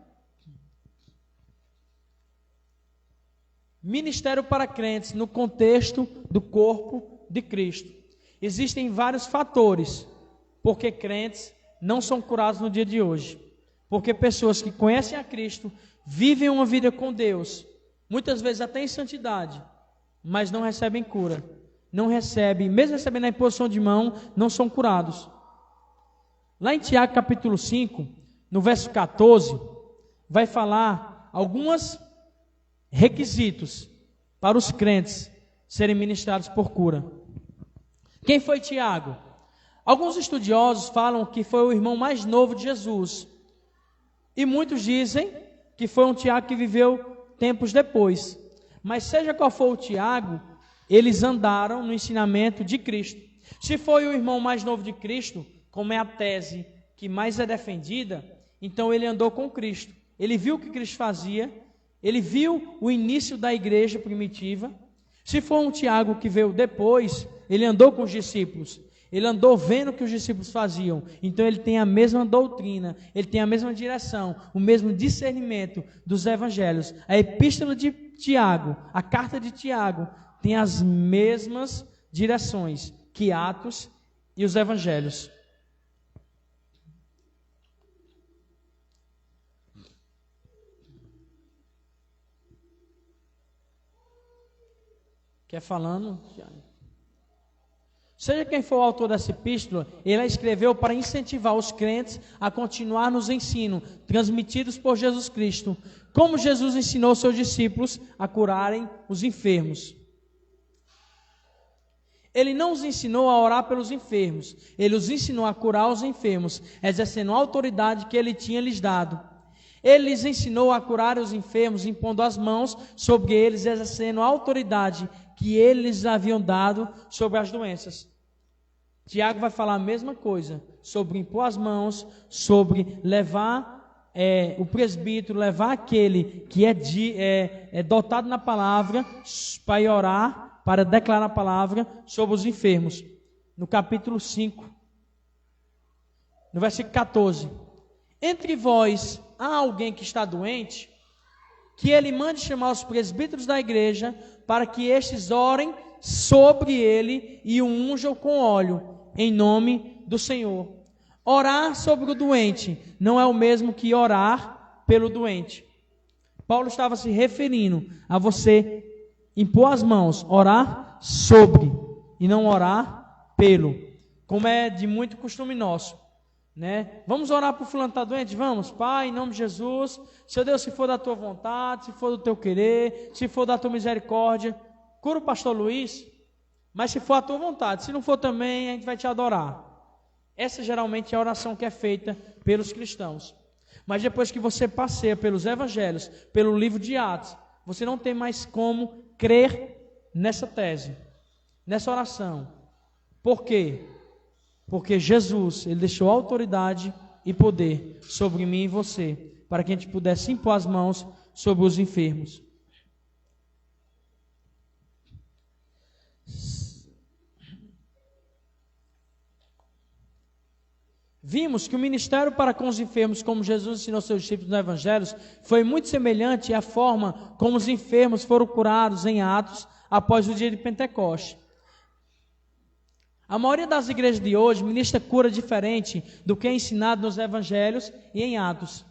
Ministério para crentes no contexto do corpo de Cristo. Existem vários fatores porque crentes não são curados no dia de hoje. Porque pessoas que conhecem a Cristo, vivem uma vida com Deus, muitas vezes até em santidade, mas não recebem cura. Não recebem, mesmo recebendo a imposição de mão, não são curados. Lá em Tiago capítulo 5, no verso 14, vai falar alguns requisitos para os crentes serem ministrados por cura. Quem foi Tiago? Alguns estudiosos falam que foi o irmão mais novo de Jesus, e muitos dizem que foi um Tiago que viveu tempos depois. Mas seja qual for o Tiago, eles andaram no ensinamento de Cristo. Se foi o irmão mais novo de Cristo, como é a tese que mais é defendida, então ele andou com Cristo. Ele viu o que Cristo fazia, ele viu o início da igreja primitiva. Se for um Tiago que veio depois, ele andou com os discípulos, ele andou vendo o que os discípulos faziam, então ele tem a mesma doutrina, ele tem a mesma direção, o mesmo discernimento dos evangelhos. A epístola de Tiago, a carta de Tiago, tem as mesmas direções que Atos e os evangelhos. Quer falando? Seja quem for o autor dessa epístola, ele a escreveu para incentivar os crentes a continuar nos ensinos transmitidos por Jesus Cristo, como Jesus ensinou seus discípulos a curarem os enfermos. Ele não os ensinou a orar pelos enfermos, ele os ensinou a curar os enfermos, exercendo a autoridade que ele tinha lhes dado. Ele lhes ensinou a curar os enfermos, impondo as mãos sobre eles, exercendo a autoridade que eles haviam dado sobre as doenças. Tiago vai falar a mesma coisa, sobre impor as mãos, sobre levar o presbítero, levar aquele que é dotado na palavra, para orar, para declarar a palavra sobre os enfermos. No capítulo 5, no versículo 14. Entre vós há alguém que está doente, que ele mande chamar os presbíteros da igreja, para que estes orem sobre ele e o unjam com óleo, em nome do Senhor. Orar sobre o doente não é o mesmo que orar pelo doente. Paulo estava se referindo a você impor as mãos, orar sobre, e não orar pelo, como é de muito costume nosso, né? Vamos orar para o fulano que está doente? Vamos, Pai, em nome de Jesus. Seu Deus, se for da tua vontade, se for do teu querer, se for da tua misericórdia, cura o pastor Luiz. Mas se for a tua vontade, se não for também, a gente vai te adorar. Essa geralmente é a oração que é feita pelos cristãos. Mas depois que você passeia pelos evangelhos, pelo livro de Atos, você não tem mais como crer nessa tese, nessa oração. Por quê? Porque Jesus, Ele deixou autoridade e poder sobre mim e você, para que a gente pudesse impor as mãos sobre os enfermos. Vimos que o ministério para com os enfermos, como Jesus ensinou seus discípulos nos evangelhos, foi muito semelhante à forma como os enfermos foram curados em Atos após o dia de Pentecostes. A maioria das igrejas de hoje ministra cura diferente do que é ensinado nos evangelhos e em Atos.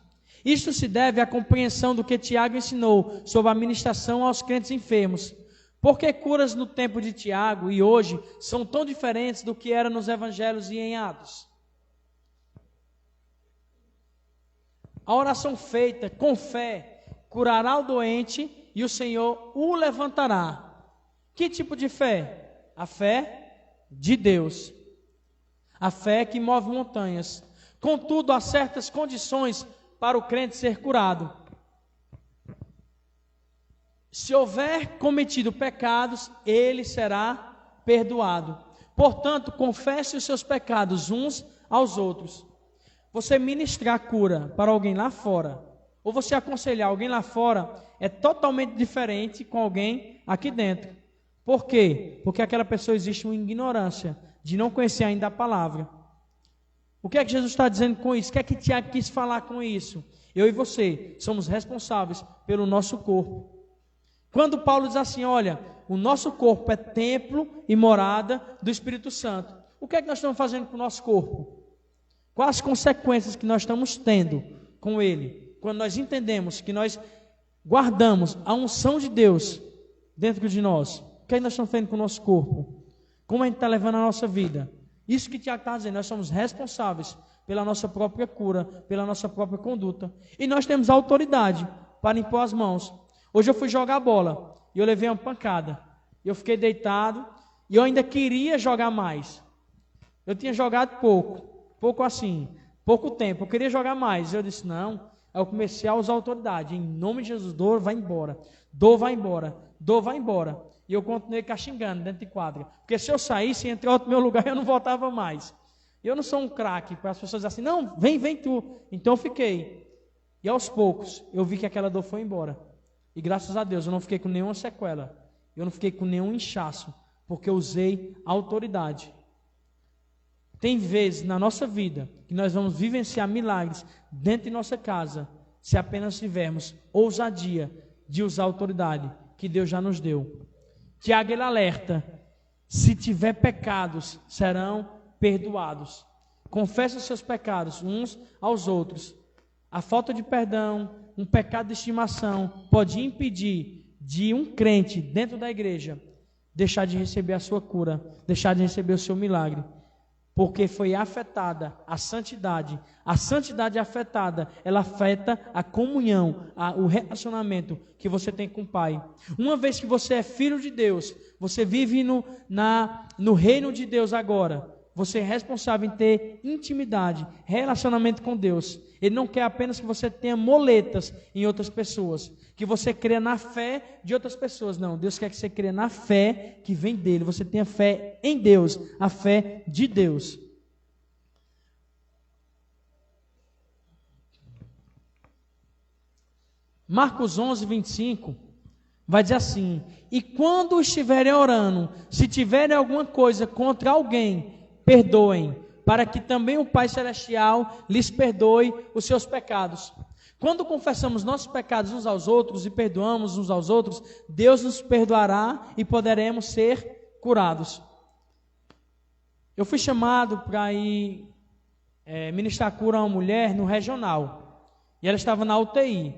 Isto se deve à compreensão do que Tiago ensinou sobre a ministração aos crentes enfermos. Por que curas no tempo de Tiago e hoje são tão diferentes do que era nos evangelhos e em Atos? A oração feita com fé curará o doente e o Senhor o levantará. Que tipo de fé? A fé de Deus. A fé que move montanhas. Contudo, há certas condições para o crente ser curado. Se houver cometido pecados, ele será perdoado. Portanto, confesse os seus pecados uns aos outros. Você ministrar cura para alguém lá fora, ou você aconselhar alguém lá fora, é totalmente diferente com alguém aqui dentro. Por quê? Porque aquela pessoa existe uma ignorância de não conhecer ainda a palavra. O que é que Jesus está dizendo com isso? O que é que Tiago quis falar com isso? Eu e você somos responsáveis pelo nosso corpo. Quando Paulo diz assim, olha, o nosso corpo é templo e morada do Espírito Santo. O que é que nós estamos fazendo com o nosso corpo? Quais as consequências que nós estamos tendo com ele? Quando nós entendemos que nós guardamos a unção de Deus dentro de nós. O que nós estamos fazendo com o nosso corpo? Como a gente está levando a nossa vida? Isso que Tiago está dizendo, nós somos responsáveis pela nossa própria cura, pela nossa própria conduta. E nós temos autoridade para impor as mãos. Hoje eu fui jogar bola e eu levei uma pancada. Eu fiquei deitado e eu ainda queria jogar mais. Eu tinha jogado pouco assim, pouco tempo. Eu queria jogar mais. Eu disse, não. Aí eu comecei a usar autoridade. Em nome de Jesus, dor, vai embora. Dor, vai embora. Dor, vai embora. E eu continuei caxingando dentro de quadra. Porque se eu saísse, entre outro meu lugar, eu não voltava mais. Eu não sou um craque para as pessoas dizerem assim, não, vem tu. Então eu fiquei. E aos poucos, eu vi que aquela dor foi embora. E graças a Deus, eu não fiquei com nenhuma sequela. Eu não fiquei com nenhum inchaço. Porque eu usei a autoridade. Tem vezes na nossa vida que nós vamos vivenciar milagres dentro de nossa casa, se apenas tivermos ousadia de usar a autoridade que Deus já nos deu. Tiago, ele alerta, se tiver pecados, serão perdoados. Confesse os seus pecados uns aos outros. A falta de perdão, um pecado de estimação, pode impedir de um crente dentro da igreja deixar de receber a sua cura, deixar de receber o seu milagre. Porque foi afetada a santidade. A santidade afetada, ela afeta a comunhão, o relacionamento que você tem com o Pai. Uma vez que você é filho de Deus, você vive no reino de Deus agora. você é responsável em ter intimidade, relacionamento com Deus. Ele não quer apenas que você tenha moletas em outras pessoas, que você creia na fé de outras pessoas. Não, Deus quer que você creia na fé que vem dele. Você tenha fé em Deus, a fé de Deus. Marcos 11, 25, vai dizer assim: e quando estiverem orando, se tiverem alguma coisa contra alguém, perdoem, para que também o Pai Celestial lhes perdoe os seus pecados. Quando confessamos nossos pecados uns aos outros e perdoamos uns aos outros, Deus nos perdoará e poderemos ser curados. Eu fui chamado para ir ministrar cura a uma mulher no regional, e ela estava na UTI.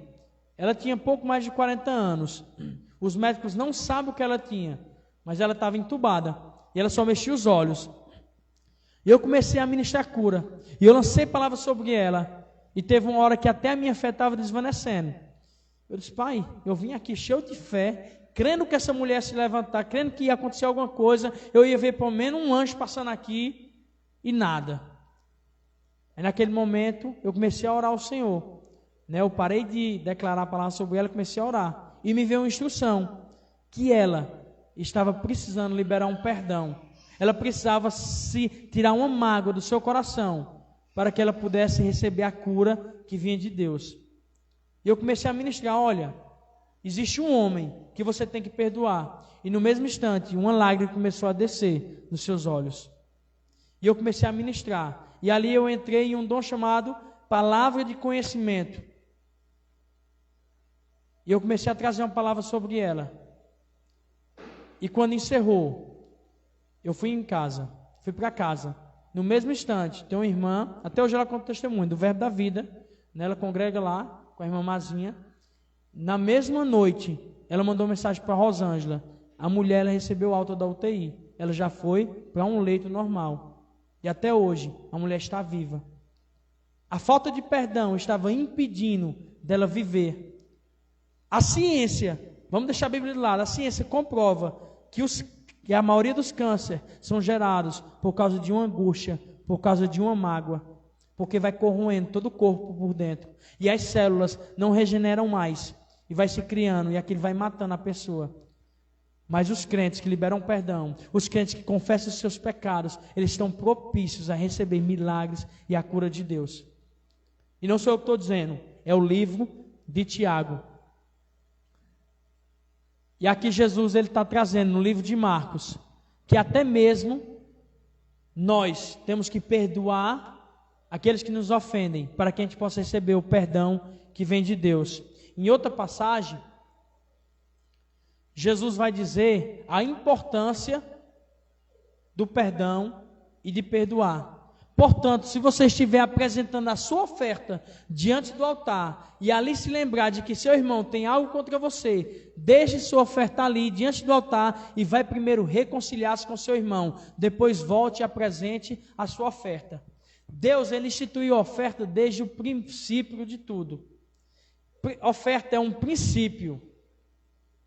Ela tinha pouco mais de 40 anos. Os médicos não sabem o que ela tinha, mas ela estava entubada e ela só mexia os olhos. E eu comecei a ministrar cura, e eu lancei palavras sobre ela, e teve uma hora que até a minha fé estava desvanecendo. Eu disse: Pai, eu vim aqui cheio de fé, crendo que essa mulher se levantar, crendo que ia acontecer alguma coisa, eu ia ver pelo menos um anjo passando aqui, e nada. Aí naquele momento eu comecei a orar ao Senhor, né? Eu parei de declarar a palavra sobre ela, comecei a orar, e me veio uma instrução, que ela estava precisando liberar um perdão. Ela precisava se tirar uma mágoa do seu coração, para que ela pudesse receber a cura que vinha de Deus. E eu comecei a ministrar: olha, existe um homem que você tem que perdoar. E no mesmo instante, uma lágrima começou a descer nos seus olhos. E eu comecei a ministrar. E ali eu entrei em um dom chamado palavra de conhecimento. E eu comecei a trazer uma palavra sobre ela. E quando encerrou, eu fui em casa, fui para casa. No mesmo instante, tem uma irmã, até hoje ela conta testemunho do Verbo da Vida, né? Ela congrega lá com a irmã Mazinha. Na mesma noite, ela mandou mensagem para a Rosângela. A mulher, ela recebeu alta da UTI. Ela já foi para um leito normal. E até hoje, a mulher está viva. A falta de perdão estava impedindo dela viver. A ciência, vamos deixar a Bíblia de lado, a ciência comprova que a maioria dos cânceres são gerados por causa de uma angústia, por causa de uma mágoa, porque vai corroendo todo o corpo por dentro, e as células não regeneram mais, e vai se criando, e aquilo vai matando a pessoa. Mas os crentes que liberam perdão, os crentes que confessam os seus pecados, eles estão propícios a receber milagres e a cura de Deus. E não sou eu que estou dizendo, é o livro de Tiago. E aqui Jesus está trazendo no livro de Marcos, que até mesmo nós temos que perdoar aqueles que nos ofendem, para que a gente possa receber o perdão que vem de Deus. Em outra passagem, Jesus vai dizer a importância do perdão e de perdoar. Portanto, se você estiver apresentando a sua oferta diante do altar e ali se lembrar de que seu irmão tem algo contra você, deixe sua oferta ali diante do altar e vai primeiro reconciliar-se com seu irmão. Depois volte e apresente a sua oferta. Deus, ele instituiu a oferta desde o princípio de tudo. Oferta é um princípio,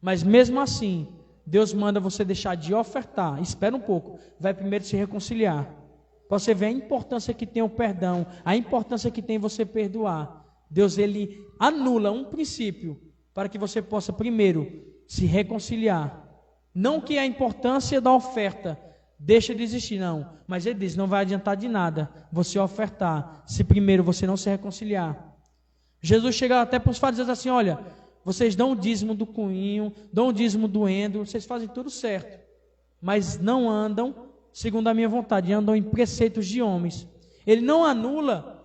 mas mesmo assim, Deus manda você deixar de ofertar. Espera um pouco, vai primeiro se reconciliar. Você vê a importância que tem o perdão, a importância que tem você perdoar. Deus, ele anula um princípio para que você possa primeiro se reconciliar. Não que a importância da oferta deixe de existir, não. Mas ele diz, não vai adiantar de nada você ofertar, se primeiro você não se reconciliar. Jesus chega até para os fariseus assim: olha, vocês dão o dízimo do coinho, dão o dízimo do endro, vocês fazem tudo certo, mas não andam segundo a minha vontade, andam em preceitos de homens. Ele não anula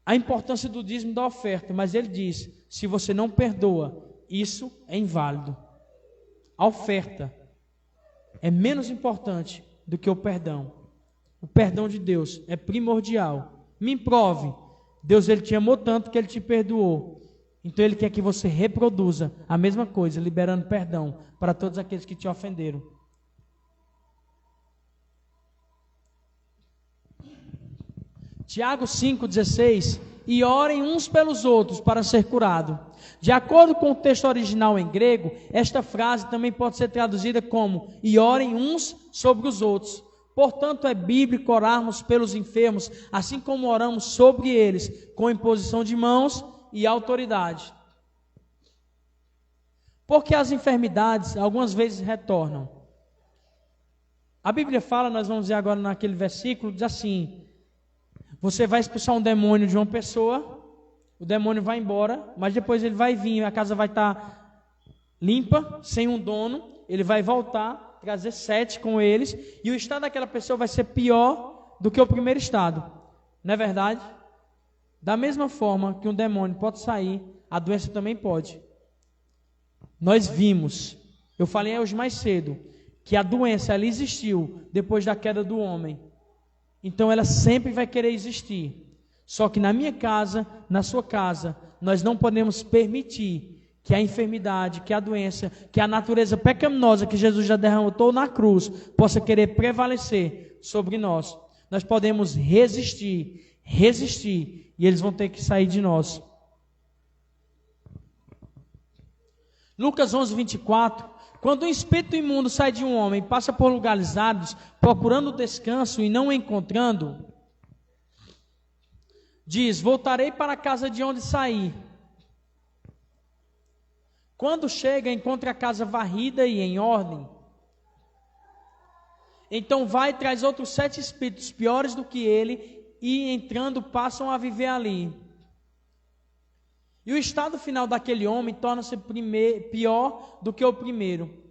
a importância do dízimo da oferta, mas ele diz, se você não perdoa, isso é inválido. A oferta é menos importante do que o perdão. O perdão de Deus é primordial. Me prove. Deus, ele te amou tanto que ele te perdoou. Então ele quer que você reproduza a mesma coisa, liberando perdão para todos aqueles que te ofenderam. Tiago 5,16, e orem uns pelos outros para ser curado. De acordo com o texto original em grego, esta frase também pode ser traduzida como, e orem uns sobre os outros. Portanto, é bíblico orarmos pelos enfermos, assim como oramos sobre eles, com imposição de mãos e autoridade. Porque as enfermidades, algumas vezes, retornam. A Bíblia fala, nós vamos ver agora naquele versículo, diz assim: você vai expulsar um demônio de uma pessoa, o demônio vai embora, mas depois ele vai vir, a casa vai estar limpa, sem um dono, ele vai voltar, trazer 7 com eles, e o estado daquela pessoa vai ser pior do que o primeiro estado. Não é verdade? Da mesma forma que um demônio pode sair, a doença também pode. Nós vimos, eu falei hoje mais cedo, que a doença ela existiu depois da queda do homem. Então ela sempre vai querer existir. Só que na minha casa, na sua casa, nós não podemos permitir que a enfermidade, que a doença, que a natureza pecaminosa que Jesus já derrotou na cruz, possa querer prevalecer sobre nós. Nós podemos resistir, e eles vão ter que sair de nós. Lucas 11, 24. Quando um espírito imundo sai de um homem, passa por lugares áridos, procurando descanso e não o encontrando, diz: voltarei para a casa de onde saí. Quando chega, encontra a casa varrida e em ordem. Então vai e traz outros 7 espíritos piores do que ele, e entrando passam a viver ali. E o estado final daquele homem torna-se pior do que o primeiro.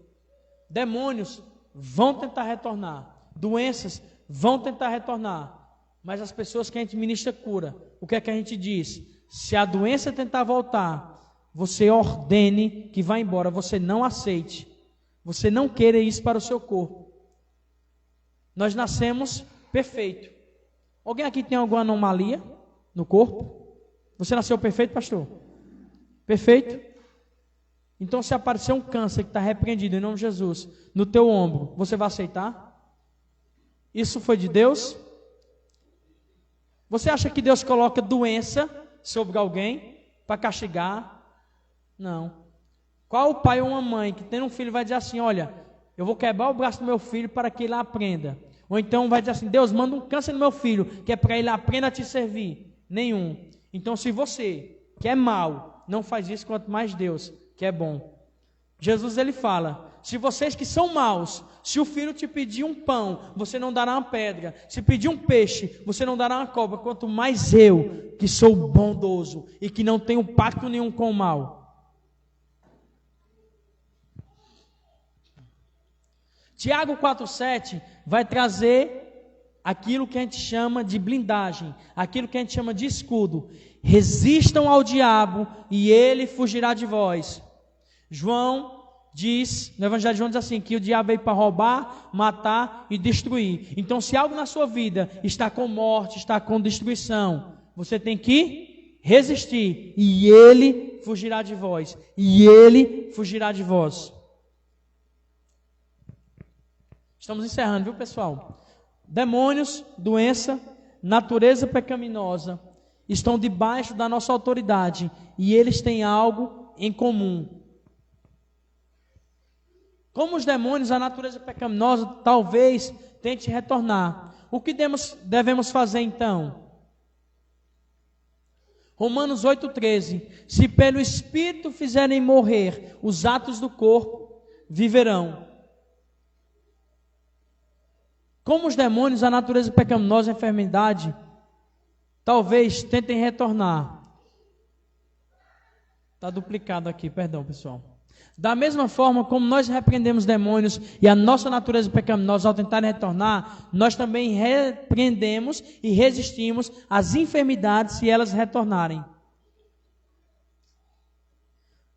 Demônios vão tentar retornar, doenças vão tentar retornar, mas as pessoas que a gente ministra cura, o que é que a gente diz? Se a doença tentar voltar, você ordene que vá embora, você não aceite, você não queira isso para o seu corpo. Nós nascemos perfeito. Alguém aqui tem alguma anomalia no corpo? Você nasceu perfeito, pastor? Perfeito? Então, se aparecer um câncer que está repreendido em nome de Jesus no teu ombro, você vai aceitar? Isso foi de Deus? Você acha que Deus coloca doença sobre alguém para castigar? Não. Qual o pai ou uma mãe que tem um filho vai dizer assim: olha, eu vou quebrar o braço do meu filho para que ele aprenda? Ou então vai dizer assim: Deus, manda um câncer no meu filho, que é para ele aprender a te servir. Nenhum. Então, se você, que é mau, não faz isso, quanto mais Deus, que é bom. Jesus, ele fala: se vocês que são maus, se o filho te pedir um pão, você não dará uma pedra. Se pedir um peixe, você não dará uma cobra. Quanto mais eu, que sou bondoso e que não tenho pacto nenhum com o mal. Tiago 4,7 vai trazer aquilo que a gente chama de blindagem, aquilo que a gente chama de escudo. Resistam ao diabo e ele fugirá de vós. João diz, no Evangelho de João diz assim, que o diabo veio para roubar, matar e destruir. Então, se algo na sua vida está com morte, está com destruição, você tem que resistir e ele fugirá de vós. E ele fugirá de vós. Estamos encerrando, viu, pessoal? Demônios, doença, natureza pecaminosa estão debaixo da nossa autoridade e eles têm algo em comum. Como os demônios, a natureza pecaminosa talvez tente retornar. O que devemos fazer então? Romanos 8,13: se pelo Espírito fizerem morrer os atos do corpo, viverão. Como os demônios, a natureza pecaminosa e a enfermidade talvez tentem retornar. Está duplicado aqui, perdão, pessoal. Da mesma forma como nós repreendemos demônios e a nossa natureza pecaminosa ao tentar retornar, nós também repreendemos e resistimos às enfermidades se elas retornarem.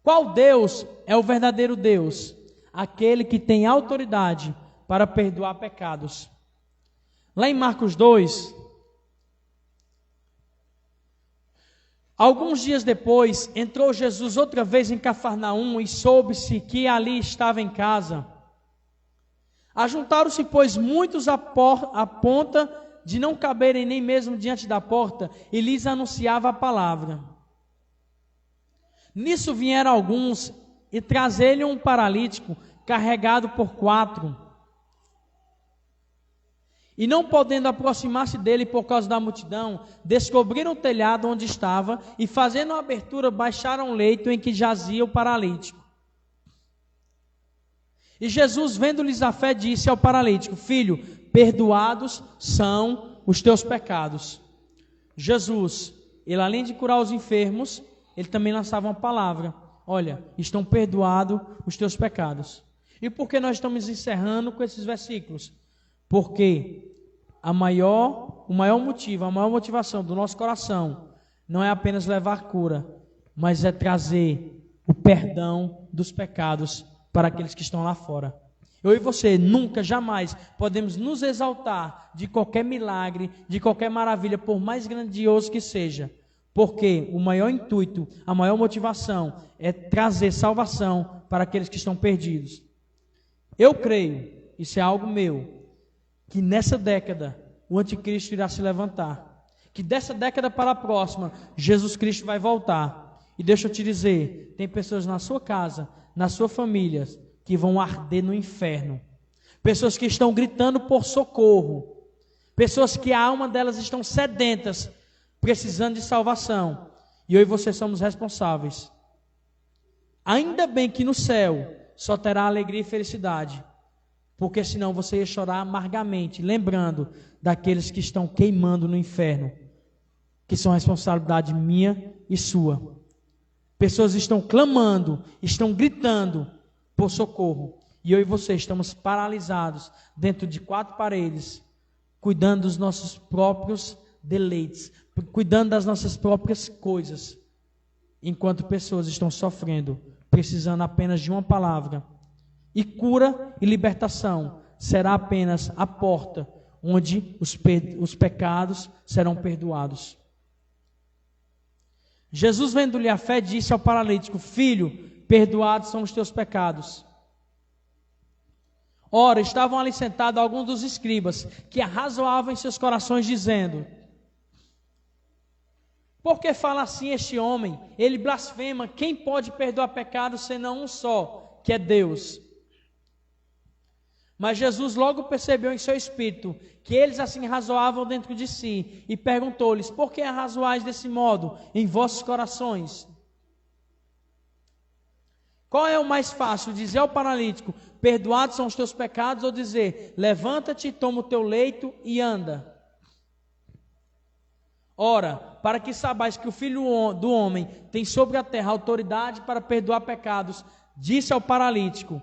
Qual Deus é o verdadeiro Deus? Aquele que tem autoridade para perdoar pecados. Lá em Marcos 2, alguns dias depois, entrou Jesus outra vez em Cafarnaum e soube-se que ali estava em casa. Ajuntaram-se, pois, muitos a ponta de não caberem nem mesmo diante da porta, e lhes anunciava a palavra. Nisso vieram alguns e trazeram um paralítico carregado por 4. E não podendo aproximar-se dele por causa da multidão, descobriram o telhado onde estava e, fazendo a abertura, baixaram o leito em que jazia o paralítico. E Jesus, vendo-lhes a fé, disse ao paralítico: Filho, perdoados são os teus pecados. Jesus, ele além de curar os enfermos, ele também lançava uma palavra: olha, estão perdoados os teus pecados. E por que nós estamos encerrando com esses versículos? Porque o maior motivo, a maior motivação do nosso coração não é apenas levar cura, mas é trazer o perdão dos pecados para aqueles que estão lá fora. Eu e você nunca, jamais podemos nos exaltar de qualquer milagre, de qualquer maravilha, por mais grandioso que seja, porque o maior intuito, a maior motivação é trazer salvação para aqueles que estão perdidos. Eu creio, isso é algo meu, que nessa década o anticristo irá se levantar, que dessa década para a próxima Jesus Cristo vai voltar. E deixa eu te dizer, tem pessoas na sua casa, na sua família, que vão arder no inferno, pessoas que estão gritando por socorro, pessoas que a alma delas estão sedentas, precisando de salvação, e eu e você somos responsáveis. Ainda bem que no céu só terá alegria e felicidade, porque senão você ia chorar amargamente, lembrando daqueles que estão queimando no inferno, que são responsabilidade minha e sua. Pessoas estão clamando, estão gritando por socorro, e eu e você estamos paralisados dentro de 4 paredes, cuidando dos nossos próprios deleites, cuidando das nossas próprias coisas, enquanto pessoas estão sofrendo, precisando apenas de uma palavra. E cura e libertação será apenas a porta onde os pecados serão perdoados. Jesus, vendo-lhe a fé, disse ao paralítico: Filho, perdoados são os teus pecados. Ora, estavam ali sentados alguns dos escribas, que arrazoavam em seus corações, dizendo: por que fala assim este homem? Ele blasfema. Quem pode perdoar pecados senão um só, que é Deus? Mas Jesus logo percebeu em seu espírito que eles assim razoavam dentro de si, e perguntou-lhes: por que arrazoais desse modo em vossos corações? Qual é o mais fácil, dizer ao paralítico: perdoados são os teus pecados, ou dizer: levanta-te, toma o teu leito e anda? Ora, para que saibais que o Filho do Homem tem sobre a terra autoridade para perdoar pecados, disse ao paralítico.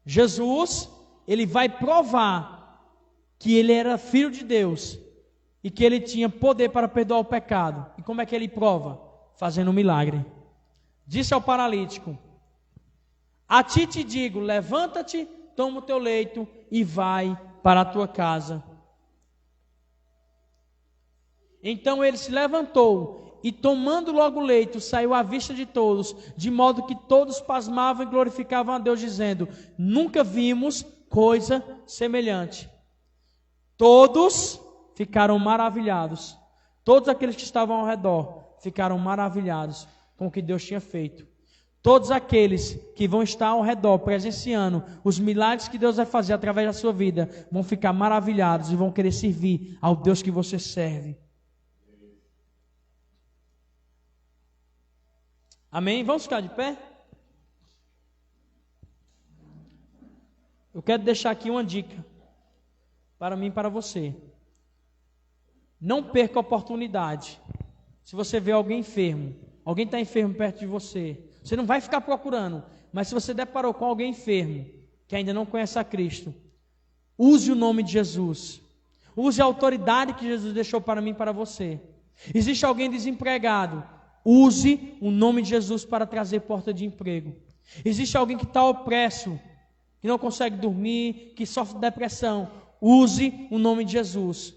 Jesus, ele vai provar que ele era filho de Deus e que ele tinha poder para perdoar o pecado. E como é que ele prova? Fazendo um milagre. Disse ao paralítico: a ti te digo, levanta-te, toma o teu leito e vai para a tua casa. Então ele se levantou e, tomando logo o leito, saiu à vista de todos, de modo que todos pasmavam e glorificavam a Deus, dizendo: nunca vimos coisa semelhante. Todos ficaram maravilhados. Todos aqueles que estavam ao redor ficaram maravilhados com o que Deus tinha feito. Todos aqueles que vão estar ao redor presenciando os milagres que Deus vai fazer através da sua vida vão ficar maravilhados e vão querer servir ao Deus que você serve. Amém? Vamos ficar de pé? Eu quero deixar aqui uma dica para mim e para você. Não perca a oportunidade. Se você vê alguém enfermo, alguém está enfermo perto de você, você não vai ficar procurando, mas se você deparou com alguém enfermo, que ainda não conhece a Cristo, use o nome de Jesus. Use a autoridade que Jesus deixou para mim e para você. Existe alguém desempregado, use o nome de Jesus para trazer porta de emprego. Existe alguém que está opresso, que não consegue dormir, que sofre de depressão, use o nome de Jesus.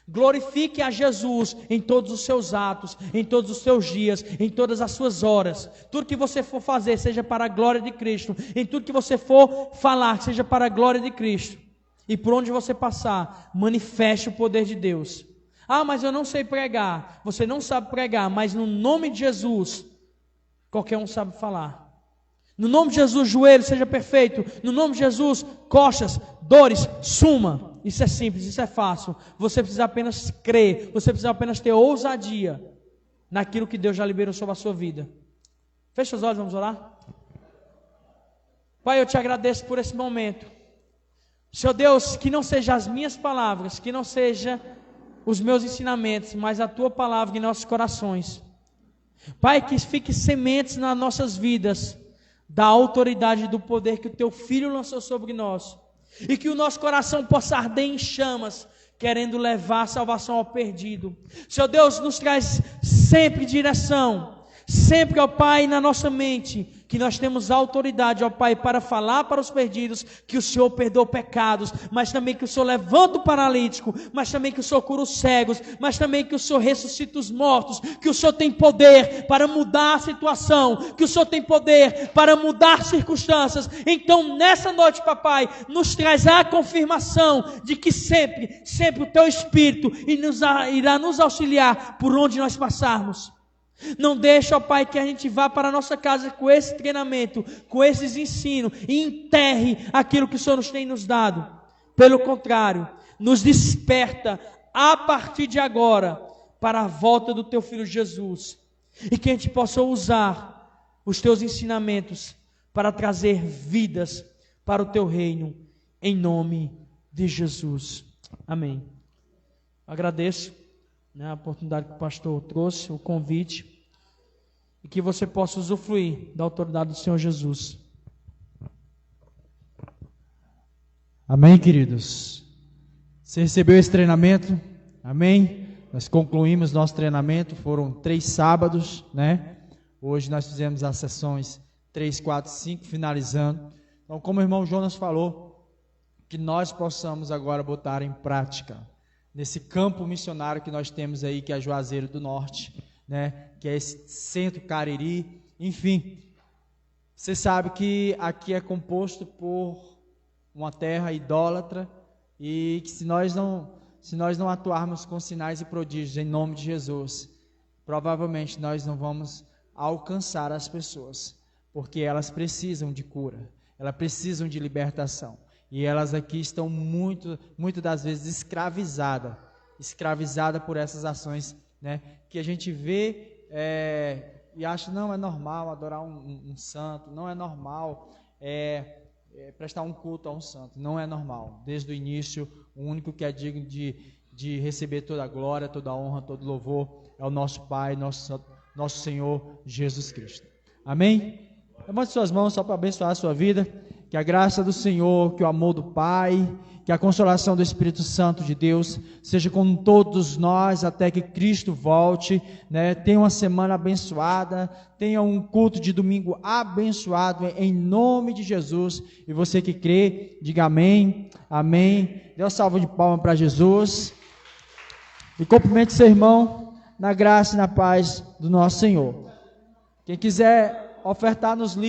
Glorifique a Jesus em todos os seus atos, em todos os seus dias, em todas as suas horas. Tudo que você for fazer, seja para a glória de Cristo. Em tudo que você for falar, seja para a glória de Cristo. E por onde você passar, manifeste o poder de Deus. Ah, mas eu não sei pregar. Você não sabe pregar, mas no nome de Jesus, qualquer um sabe falar. No nome de Jesus, joelho seja perfeito. No nome de Jesus, coxas, dores, suma. Isso é simples, isso é fácil. Você precisa apenas crer, você precisa apenas ter ousadia naquilo que Deus já liberou sobre a sua vida. Fecha os olhos, vamos orar? Pai, eu te agradeço por esse momento. Senhor Deus, que não sejam as minhas palavras, que não sejam os meus ensinamentos, mas a tua palavra em nossos corações. Pai, que fique sementes nas nossas vidas, da autoridade e do poder que o teu Filho lançou sobre nós. E que o nosso coração possa arder em chamas, querendo levar a salvação ao perdido. Senhor Deus, nos traz sempre direção, sempre, ó Pai, na nossa mente, que nós temos autoridade, ó Pai, para falar para os perdidos que o Senhor perdoa pecados, mas também que o Senhor levanta o paralítico, mas também que o Senhor cura os cegos, mas também que o Senhor ressuscita os mortos, que o Senhor tem poder para mudar a situação, que o Senhor tem poder para mudar circunstâncias. Então nessa noite, papai, nos traz a confirmação de que sempre o teu Espírito irá nos auxiliar por onde nós passarmos. Não deixa, ó Pai, que a gente vá para a nossa casa com esse treinamento, com esses ensinos, e enterre aquilo que o Senhor nos tem nos dado. Pelo contrário, nos desperta a partir de agora para a volta do teu Filho Jesus, e que a gente possa usar os teus ensinamentos para trazer vidas para o teu reino, em nome de Jesus. Amém. Agradeço a oportunidade que o pastor trouxe, o convite, e que você possa usufruir da autoridade do Senhor Jesus. Amém, queridos? Você recebeu esse treinamento? Amém? Nós concluímos nosso treinamento, foram 3 sábados, né? Hoje nós fizemos as sessões 3, 4, 5, finalizando. Então, como o irmão Jonas falou, que nós possamos agora botar em prática nesse campo missionário que nós temos aí, que é Juazeiro do Norte, né? Que é esse centro Cariri, enfim. Você sabe que aqui é composto por uma terra idólatra, e que se nós não atuarmos com sinais e prodígios em nome de Jesus, provavelmente nós não vamos alcançar as pessoas, porque elas precisam de cura, elas precisam de libertação. E elas aqui estão muito das vezes escravizadas por essas ações, né, que a gente vê e acha, não é normal adorar um santo, não é normal prestar um culto a um santo, não é normal. Desde o início, o único que é digno de receber toda a glória, toda a honra, todo louvor é o nosso Pai, nosso Senhor Jesus Cristo. Amém? Levante suas mãos só para abençoar a sua vida. Que a graça do Senhor, que o amor do Pai, que a consolação do Espírito Santo de Deus seja com todos nós até que Cristo volte, né? Tenha uma semana abençoada, tenha um culto de domingo abençoado em nome de Jesus. E você que crê, diga amém, amém. Dê uma salva de palmas para Jesus e cumprimente seu irmão na graça e na paz do nosso Senhor. Quem quiser ofertar nos livros